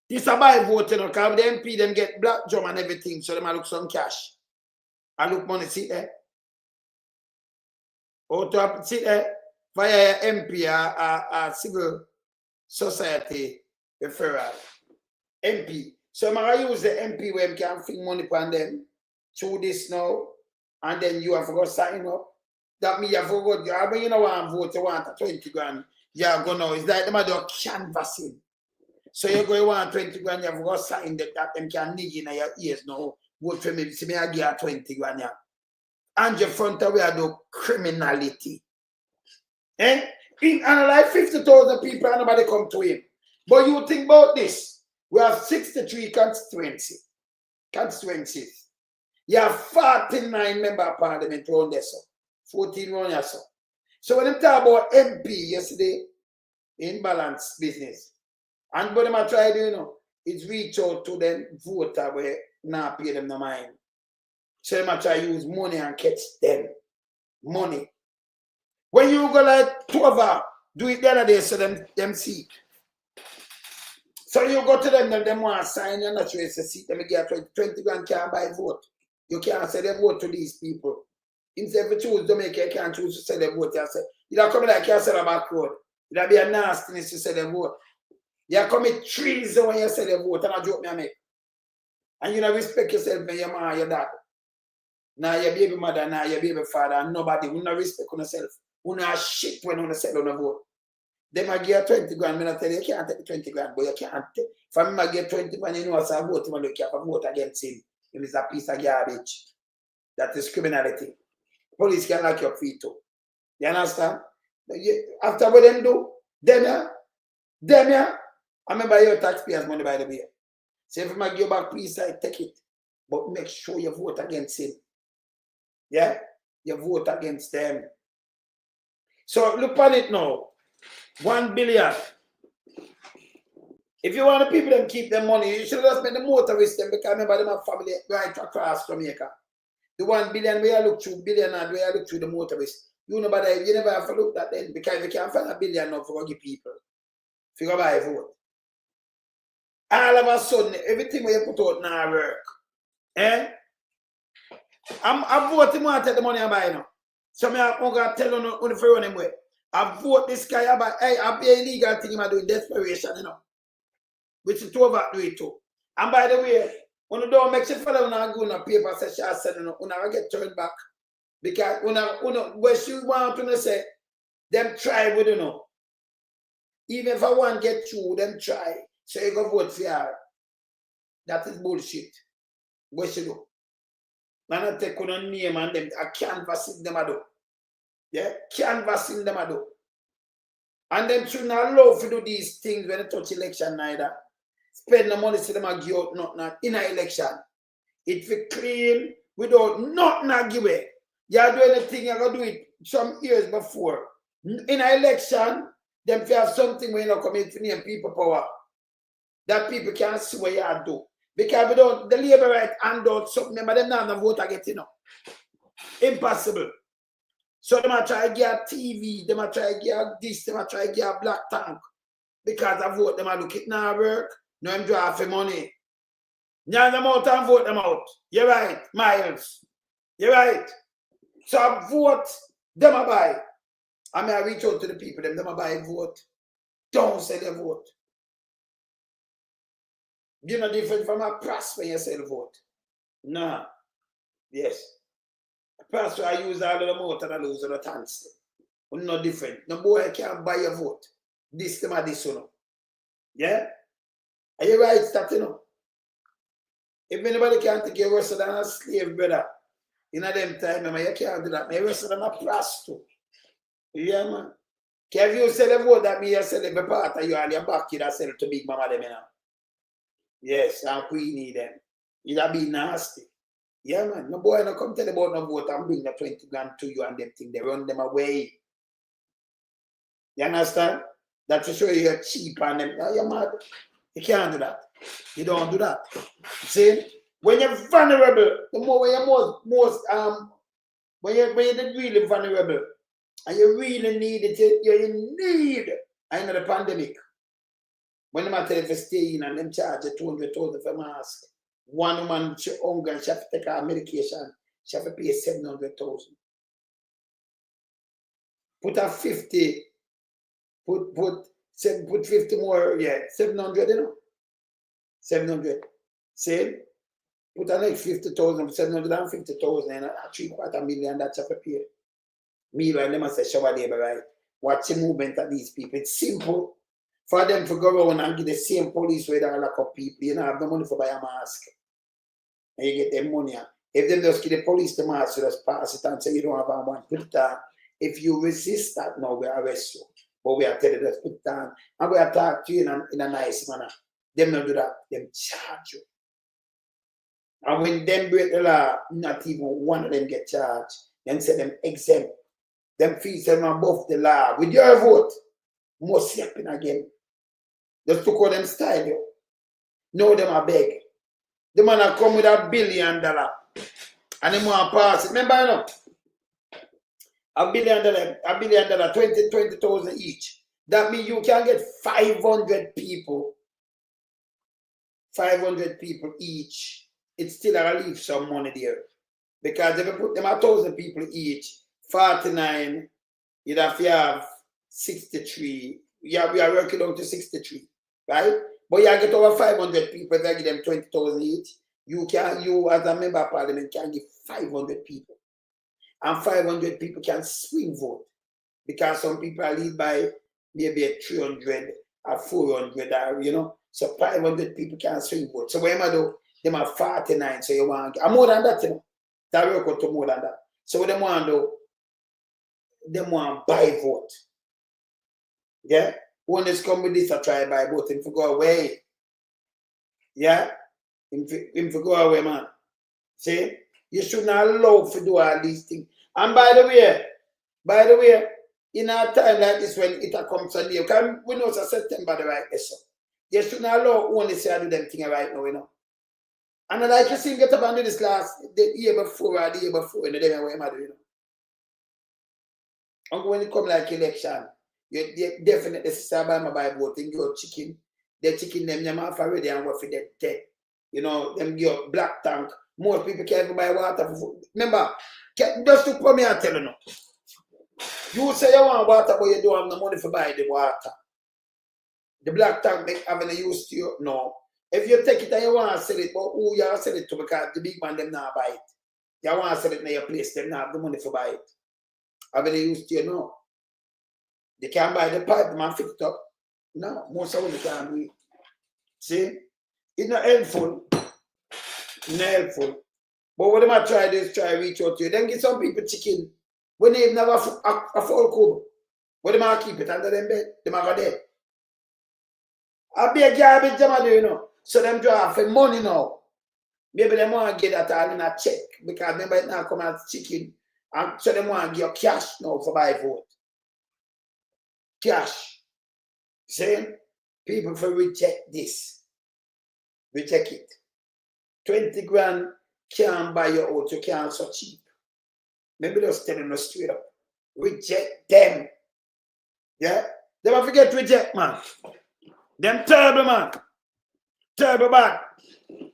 This is a buy vote, you know, because the MP them get black drum and everything, so they might look some cash. I look money, see there. Or to see there, via MP, a civil society referral. MP. So I'm going to use the MP where I can fling money on them through this now, and then you have to go sign up. That means you have to go, I mean, you know, want vote, you want 20 grand. You have to go now. It's like them do canvassing. So you go, you want 20 grand, you have to go sign that them can nig in your ears now. Vote for me, see me, I give you 20 grand. Yeah. And your front away, I do criminality. And like 50,000 people, and nobody come to him. But you think about this. We have 63 constituencies. You have 49 member of parliament around there, so 14 around there, so. So when they talk about MP yesterday, in balance business, and what I try to do, you know, is reach out to them voter where not pay them no mind. So they try to use money and catch them. Money. When you go like 12 do it the other day so them see. So you go to them, them want to sign, you're not sure it's a seat, them get 20 grand can't buy vote. You can't say they vote to these people. Instead of choose Jamaica, you can't choose to say they vote. You say, you don't come like you say a back road. It'll be a nastiness to say they vote. You commit treason when you say they vote, and I joke me, I make. And you don't respect yourself and your mom, your dad. Now your baby mother, now your baby father, and nobody will not respect on yourself. You not shit when you say on a vote. They might give 20 grand, I tell you, you can't take 20 grand, but you can't take. If I might get 20 grand, you know what's a vote, you can't vote against him. If it's a piece of garbage. That is criminality. Police can lock your feet too. You understand? After what them do, them yeah, I remember your taxpayers' money by the way. So if you might give back, please take it. But make sure you vote against him. Yeah? You vote against them. So look on it now. 1 billion. If you want the people to keep their money, you should just make the motorists them because remember them have family right across Jamaica. The 1 billion where you look through billion and where you look through the motorists. You know, but you never have to look at them because you can't find a billion now for give people. If you go buy a vote. All of a sudden, everything where you put out now work. Eh? I'm voting to take the money I buy now. So I'm going to tell you on the free running way. I vote this guy about, hey, I pay illegal thing I'm doing desperation, you know. Which is over do it too. And by the way, when you don't make sure fellow not go on a paper session, when I get turned back. Because when she want to say, them try with you know. Even if I want to get through, them try. So you go vote for her. That is bullshit. What she do? Man, I take on a name and them, I canvassing them I do. Yeah, canvassing them I do. And them should not love to do these things when they touch election neither. Spend the money to them and give out nothing in an election. It will clean without nothing give away. You do anything, you gotta do it some years before. In an election, them if you have something when you come in to name people power. That people can't see what you do. Because we don't, the labor right hand out something, but them not vote against, you know. Impossible. So they might try to get TV, they might try to get this, they might try to get a black tank. Because I vote them, I look it now work, no I'm draw for money. Now them out and vote them out. You're right, Miles. You're right. So I vote, them I buy. I mean I reach out to the people, them I buy vote. Don't say they vote. You're not different from a press when you sell vote. No. Yes. A press where I use all of the mouth and I lose all the thanks. No different. No boy can't buy a vote. This them or this you know. Yeah? Are you right, that you know? If anybody can't take you worse than a slave, brother, in a them time, man, you can't do that. Man, worse than a press too. Yeah, man. Can you sell a vote that me you sell a part of you and your back you sell to big mama them, you know? Yes, and Queenie them. It'll be nasty. Yeah, man. No boy no come tell about no vote and bring the 20 grand to you and them thing. They run them away. You understand? That to show you you're cheap and them. Oh, you're mad. You can't do that. You don't do that. See? When you're vulnerable, the more when you're when you're really vulnerable and you really need it, you need I know the pandemic. When them tell you to stay in and them charge you 200,000 for a mask. One woman, she hungry, she have to take her medication. She have to pay 700,000. Put her 50. Put 50 more, yeah, 700, you know. 700. Same. Put her like 50,000, 750,000, and 750,000 that you have to pay. Meanwhile, them say shower labor, right? Watch the movement of these people. It's simple. For them to go around and give the same police where they lock up people, you don't have the money for buy a mask. And you get their money. If they just give the police the mask, you just pass it and say you don't have a one, put it down. If you resist that now, we arrest you. But we are telling you to put it down. And we are talking to you in a nice manner. Them don't do that. Them charge you. And when them break the law, not even one of them get charged. Them say them exempt. Them fees them above the law. With your vote, must happen again. Just took all them style, yo. Now them are beg. The man are come with $1 billion. And they want to pass it. Remember, you know? $1 billion, 20,000 each. That means you can get 500 people 500 people each, it's still a leave some money there. Because if you put them 1,000 people each, 49, you'd have to have 63. We are working down to 63, right? But you get over 500 people, if I give them 20,000 each, you as a member of parliament can give 500 people. And 500 people can swing vote. Because some people are lead by maybe 300 or 400 or, you know. So 500 people can swing vote. So what am I do? Them are 49, so you want to get more than that, you know. That work out to more than that. So what them want to do? Them want to buy vote. Yeah? Holness come with this, I try to buy vote. Him to go away. Yeah? Him to go away, man. See? You should not allow to do all these things. And by the way, in a time like this when it comes to you, because we know it's September the right so you should not allow only say I do them things right now, you know. And I like you see get up and do this the year before or the year before, you know, them what you do, you know. And when it come like election, you definitely say buy voting, your chicken, the chicken them off already and what for the dead. You know, them your black tank. Most people can't even buy water for food. Remember, just to come here and tell you now. You say you want water, but you don't have no money for buy the water. The black tank make having a use to you? No. If you take it and you want to sell it, but who you sell it to because the big man them not buy it. You want to sell it in your place, them not have the money for buy it. Having a use to you? No. They can't buy the pipe, the man fit it up. No, most of them can't do it. See? It's not helpful. It's not helpful. But what they might try is try to reach out to you. Then get some people chicken. When they never a full cob. What they might keep it under them bed? They might go there. I be a garbage them do, you know. So them draw for money now. Maybe they want to get that all in a check. Because remember it now come as chicken. And so they want to give cash now for buy vote. Cash. See? People for reject this. Reject it. 20 grand can't buy your out, you can't so cheap. Maybe just telling us straight up. Reject them. Yeah? Never forget reject, man. Them terrible, man. Terrible bad.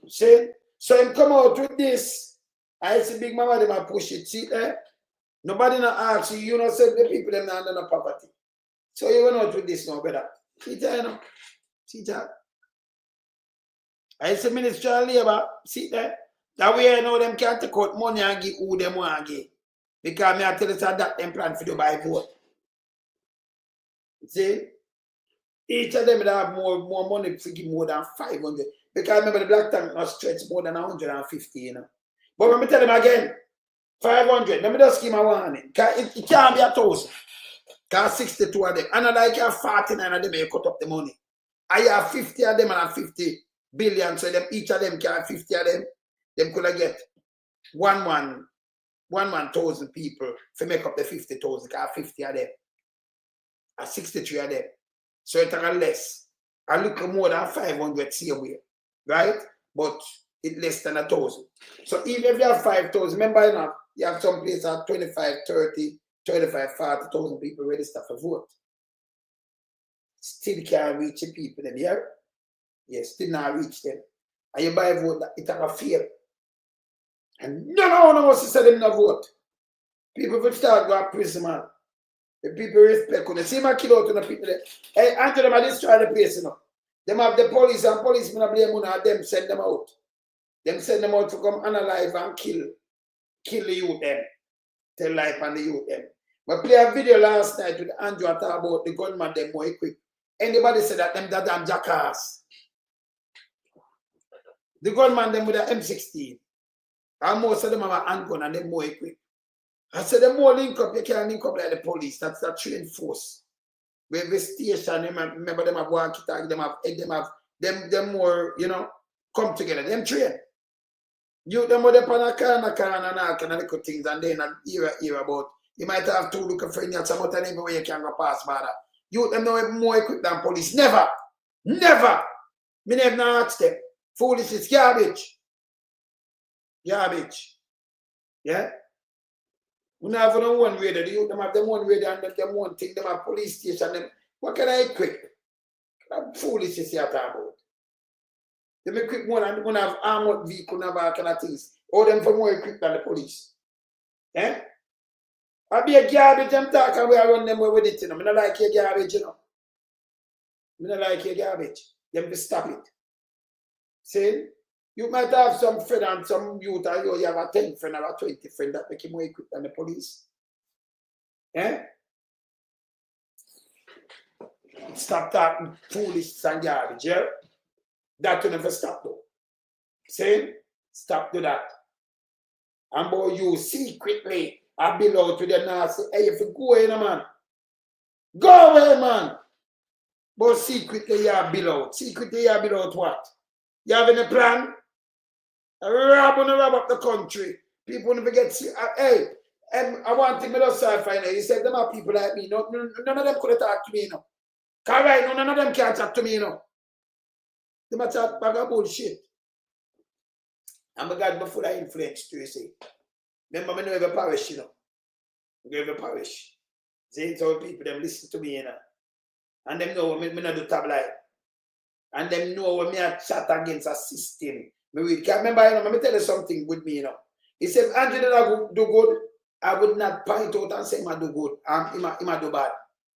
See? So him come out with this. I see big mama them a push it. See there? Nobody not ask you, you know, say the people them not under no property. So you went out with this now, brother. See there, you know? See that? I see Ministry of Labour, see there? That way I know them can't take out money and give who them want to give. Because me I tell you that them plan for to buy vote. See? Each of them will have more money to give more than 500. Because remember the black tank must stretch more than 150, you know. But let me tell them again, 500. Let me just give my warning. It can't be 1,000. Because 62 of them. And I like have 49 of them, you cut up the money. I have 50 of them and I have 50 billion. So them each of them can have 50 of them. Them could have get 1,000 people to make up the 50,000. Because 50 of them. And 63 of them. So it's a less. I look more than 500 same way. Right? But it's less than 1,000. So even if you have 5,000, remember you know, you have some places at 25, 30, 25, 40,000 people register for vote. Still can't reach the people them here. Yes, still not reach them. And you buy a vote, it have a fail. And no one wants to say them no vote. People will start going to prison, man. The people respect when they see my kill out to the people there. Hey, Andrew, them are destroy the place, you know. Them have the police and policemen blame on them, send them out. Them send them out to come analyze and kill the youth them. Tell life and the youth them. But play a video last night with Andrew talk about the gunman them more quick. Anybody said that them that damn jackass. The gunman them with an M16. And most of them have a handgun and them more equipped. I said the more link up, you can't link up like the police. That's that trained force. Where the station, remember them have walkie-talkie, them have more, you know, come together. Them train. You them with upon a car and all kind of little things and then an era about you might have two looking for you some other neighbor where you can go past by that. You them know more equipped than police. Never. Never. Me never asked them. Foolish is garbage. Garbage. Yeah? We don't have no one radar. You them have them one radar and them one thing, them have police station. Them. What can I equip? Foolish is here talk about. Them equip more than one have armored vehicle and all kind of things. All them for more equipped than the police. Eh? I be a garbage them talk and we are run them way with it, you know. I don't like your garbage, you know. I don't like your garbage. Them to stop it. See? You might have some friend and some youth and you have a 10 friend or a 20 friend that make you more equipped than the police. Eh? Stop talking foolish and garbage, yeah? That will never stop though. See? Stop do that. And boy, you secretly I belong to the nasty. Hey, if you go in, man. Go away, man. But secretly you are below. Secretly you are below what? You have any plan? Rob up the country. People never get hey, I want to make us find out. You said them are people like me. No, none of them could talk to me, you know. Correct, none of them can talk to me, you know. They might talk bag of bullshit. I'm a God before I influence to you see. Remember, I know every parish, you know. Every parish. See, so people them listen to me, you know. And them know me not do tabloid. And them know when me a chat against a system. Me can remember, you know, let me tell you something with me, you know. He said, Andrew did I do good, I would not point out and say I do good. I do bad.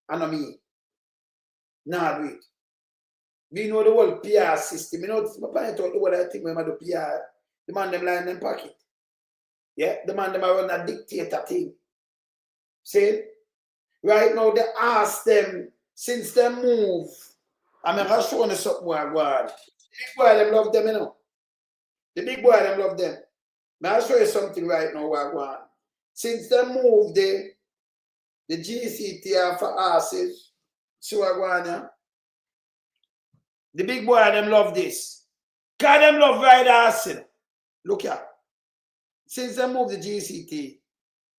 I know me. Nah, do it. Me know the whole PR system. You know, I point out what I think when I do PR. The man them line in them pocket. Yeah, the man them run a dictator thing. See? Right now they ask them, since they move, I'm going to show you something more. The big boy them love them, you know. The big boy them love them. I'll show you something right now, Wagwan. Since they moved the GCT for asses, so Wagwan, the big boy them love this. Because them love ride asses. Look here. Since they moved the GCT,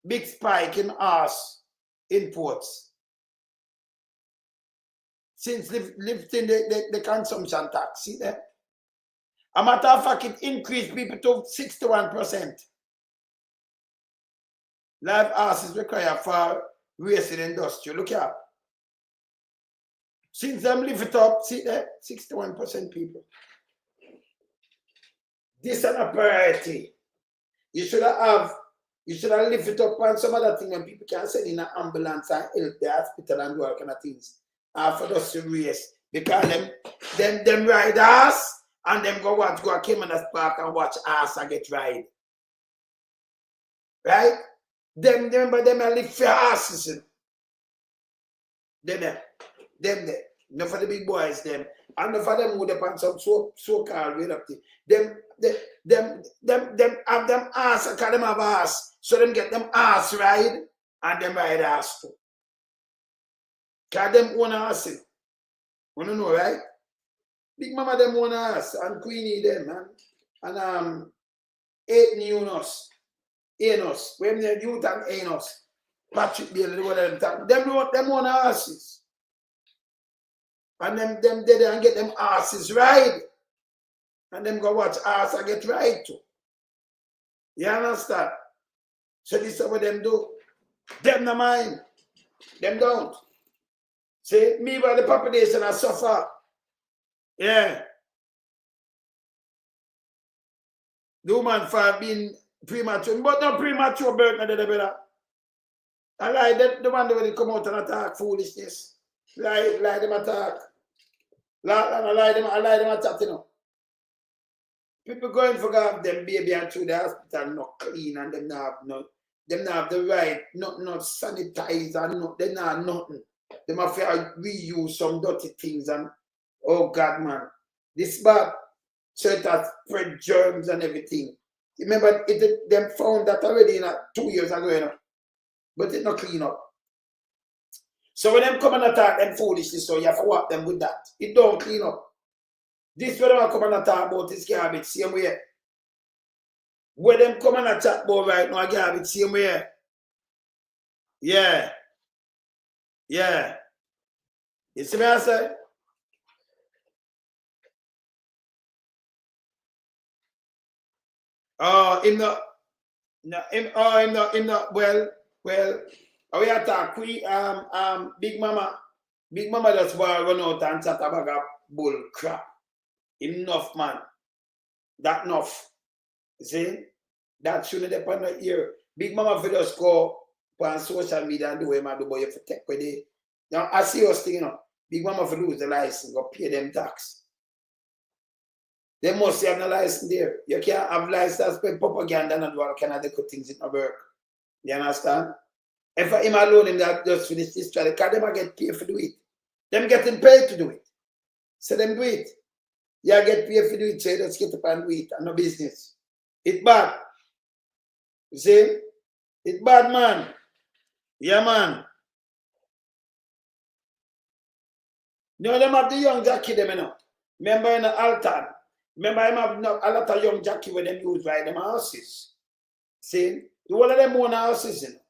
big spike in ass imports. Since lifting the consumption tax, see that? A matter of fact, it increased people to 61%. Live asses required for racing industry. Look here. Since them lift it up, see that? 61% people. This is a priority. You should have lift it up on some other thing when people can send in an ambulance and help the hospital and do all kind of things. For us to race. Because them ride ass and them go a Cayman's Park and watch ass and get ride. Right? Them live for asses. Them. Enough for the big boys, them. And enough for them who depend some so-called way up there. Them have them ass and call them have ass. So them get them ass ride and them ride ass too. Cause them own ass. You don't know, right? Big Mama them own ass and Queenie them, man. And 8 Enos. When the youth and Enos. Patrick Bailey, whatever them own asses. And them dead and get them asses ride. And them go watch ass and get ride too. You understand? So this is what them do. Them no mind. Them don't. See, me by the population I suffer. Yeah. The woman for being premature, but not premature birth, brother. I like that the one that come out and attack foolishness. Lie them attack. I lie them attack, you know. People going for have them baby and through the hospital not clean and them not have the right, not sanitize and they not nothing. They might reuse some dirty things and oh God, man, this bad. So it has spread germs and everything. Remember, them found that already 2 years ago, you know, but it not clean up. So when them come and attack them foolishness, so you have to walk them with that. It don't clean up. This what them come and attack about is garbage, same way. When them come and attack about right now, garbage, same way. Yeah. Yeah. You see what I say? Oh, in the well, we attack Big Mama just want to run out and chat about bull crap. Enough, man. That enough. See? That shouldn't depend on here. Big Mama for just go on social media and do what you do, but you have to take with it. Now, I see us thing, you know. Big Mama for lose the license, go pay them tax. They must have no license there. You can't have license, spend propaganda and do all kind of good things in the work. You understand? If him alone, him that just finish this trial, because them get paid for do it. Them getting paid to do it. So them do it. You get paid for do it, so you just get up and do it, and no business. It's bad. You see? It's bad, man. Yeah, man. You know, them have the young Jackie, them, you know. Remember in the Alton. Remember, him have a lot of young Jackie when them use ride them houses. See? The whole of them own houses, you know.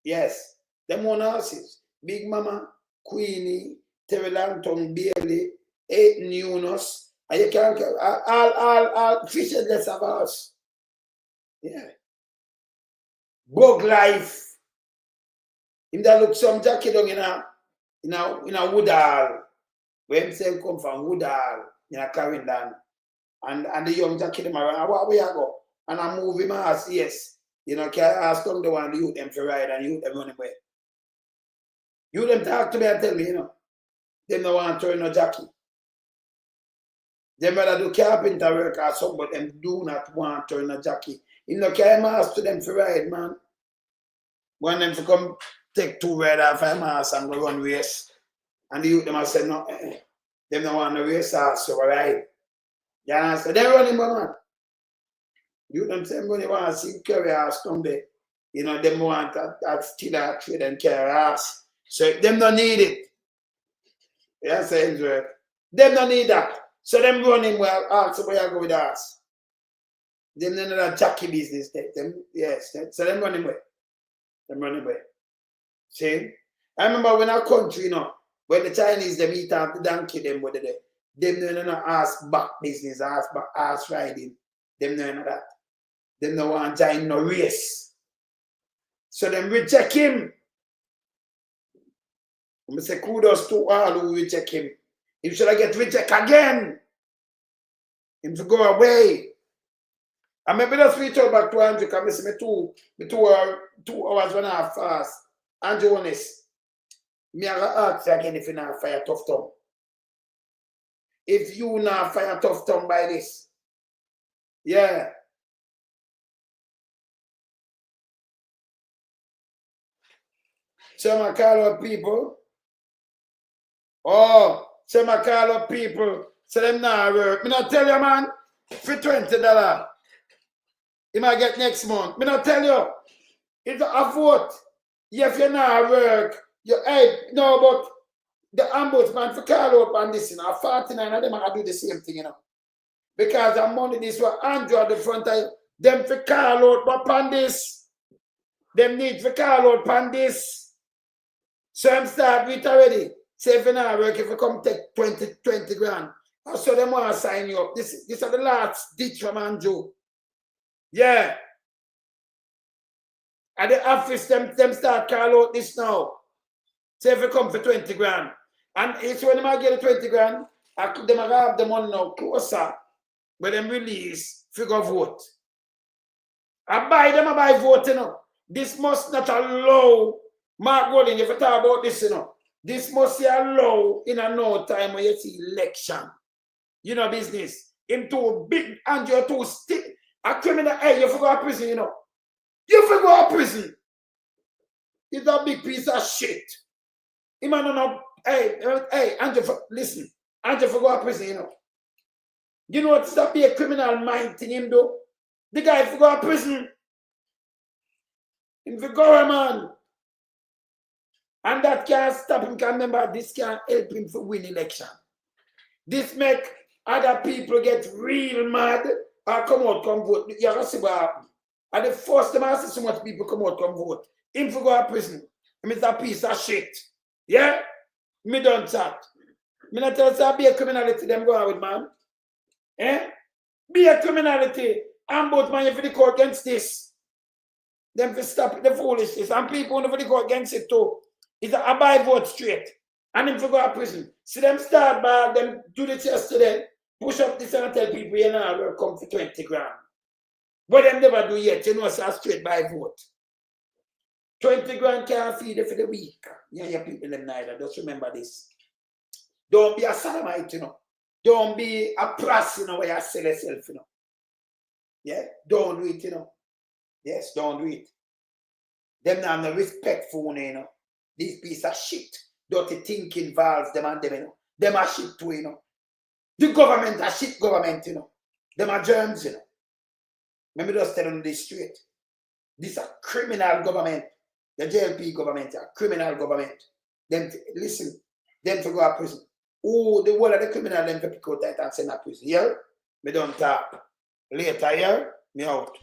Yes. Them own houses. Big Mama, Queenie, Terry Langton, Bailey, Aiton Yunus, and you can't all fishes less of us. Yeah. Bug life. Him that look some Jackie down in a Woodall. Where him say come from Woodall, in a Clarendon. And the young Jackie them around, where you go? And I move him ass, yes. You know, can I ask them the one you them for ride and you them run away. You them talk to me and tell me, you know. Them don't want to turn no Jackie. Them rather do carpenter work or something, but them do not want to turn no Jackie. You know, can I ask to them for ride, man? Want them to come take 2 ride off my ass and go run race. And the youth them have said, no, them don't want to race ass, so ride. You understand? They run him, man. You them say, when you want to see carry ass someday, you know, them want that still a trade and carry ass. So them don't need it. Yeah, saying right. Them don't need that. So them run him well, ask where you go with us. Them don't know that Jackie business. Them, yes, so them run him away. Them run him away. See? I remember when our country, you know, when the Chinese them eat off the donkey, them what they them don't know ass back business, ass riding. Them don't know that. Them don't want to join no race. So them reject him. I say kudos to all who reject him. He should get rejected again. Him to go away. And maybe just reach out back to Andrew because I see me 2 hours when I fast. Andrew Holness. Me I ask you again if you not fire Tufton. If you not fire Tufton by this. Yeah. So I call up people. Oh, so I call up people. So them not work. Me not tell you, man, for $20. You might get next month. Me not tell you. It's a vote. If you not work, you no, but the ombudsman for call up on this, you know, 49 of them I do the same thing, you know. Because I'm money this one, Andrew at the front of them for call out upon this. Them need for call out upon this. So I'm start with already. Say if you not work, if you come take 20 grand. So them want to sign you up. This is the last ditch from Andrew. Yeah. At the office, them start call out this now. Say if you come for 20 grand. And it's when I get the 20 grand, them have the money now closer. When them release, figure vote. I buy vote, you know. This must not allow, Mark Golden, if you talk about this, you know, this must allow in a no time when you see election. You know, business. Him too big and you're too stiff. A criminal, hey, you forgot prison, you know. You forgot prison. It's a big piece of shit. He man don't know, hey, Andrew, listen. Andrew forgot prison, you know. You know what's that be a criminal mind in him, though? The guy forgot prison. In Vigora, man. And that can't stop him. Can remember, this can't help him to win election. This make other people get real mad or come vote. You have to see what happens. And the first time I see so much people come vote. Him for go to prison. Him is a piece of shit. Yeah? Me don't chat. Me not tell you be a criminality them go out with, man. Eh? Be a criminality. And both man, you for the court against this. Them for stop the foolishness. And people for the court against it too. It's a buy vote straight. And him for go to prison. See them start by them do this yesterday. Push up this and tell people you know will come for 20 grand. But them never do yet, you know, so straight by vote. 20 grand can't feed you for the week. You hear people them neither. Just remember this. Don't be a sodomite, you know. Don't be a press, you know, where you sell yourself, you know. Yeah? Don't do it, you know. Yes, don't do it. Them now no respect for you know. This piece of shit. Dirty thinking valves, them and them, you know. Them are shit too, you know. The government are shit government, you know. Them are germs, you know. Let me just tell them this straight. This is a criminal government. The JLP government, a criminal government. Them, listen, them to go to prison. Oh, the whole of the criminal, them to pick out that and send to prison. Here, me don't talk. Later, here, me out.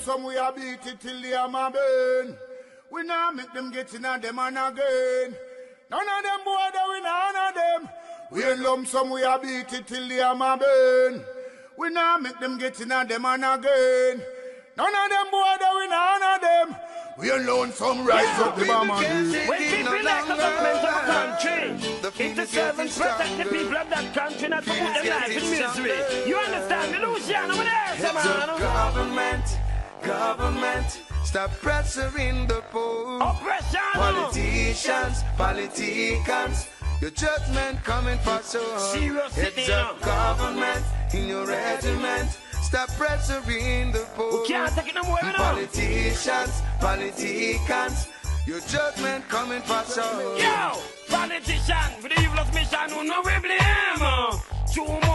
Some we are beat it till they are my burn. We now make them get in on them and again. None of them boy that we none of them. We in lump some we are beat it till they are my burn. We now make them get in on them and again. None of them boy that we none of them. We alone some rise up the bomb again. When people elect the government of a country, it's the servants protect the people of that country, not to put their life in misery. You understand me, Luciano? Over there, man. Government, stop pressuring the poor. Oppression. Politicians, your judgment coming for sure. Serious It's a government in your regiment. Stop pressuring the poor. We can't take it no more, Politicians, your judgment coming for sure. Yo, politician, for the evilest mission, who no we blame. Too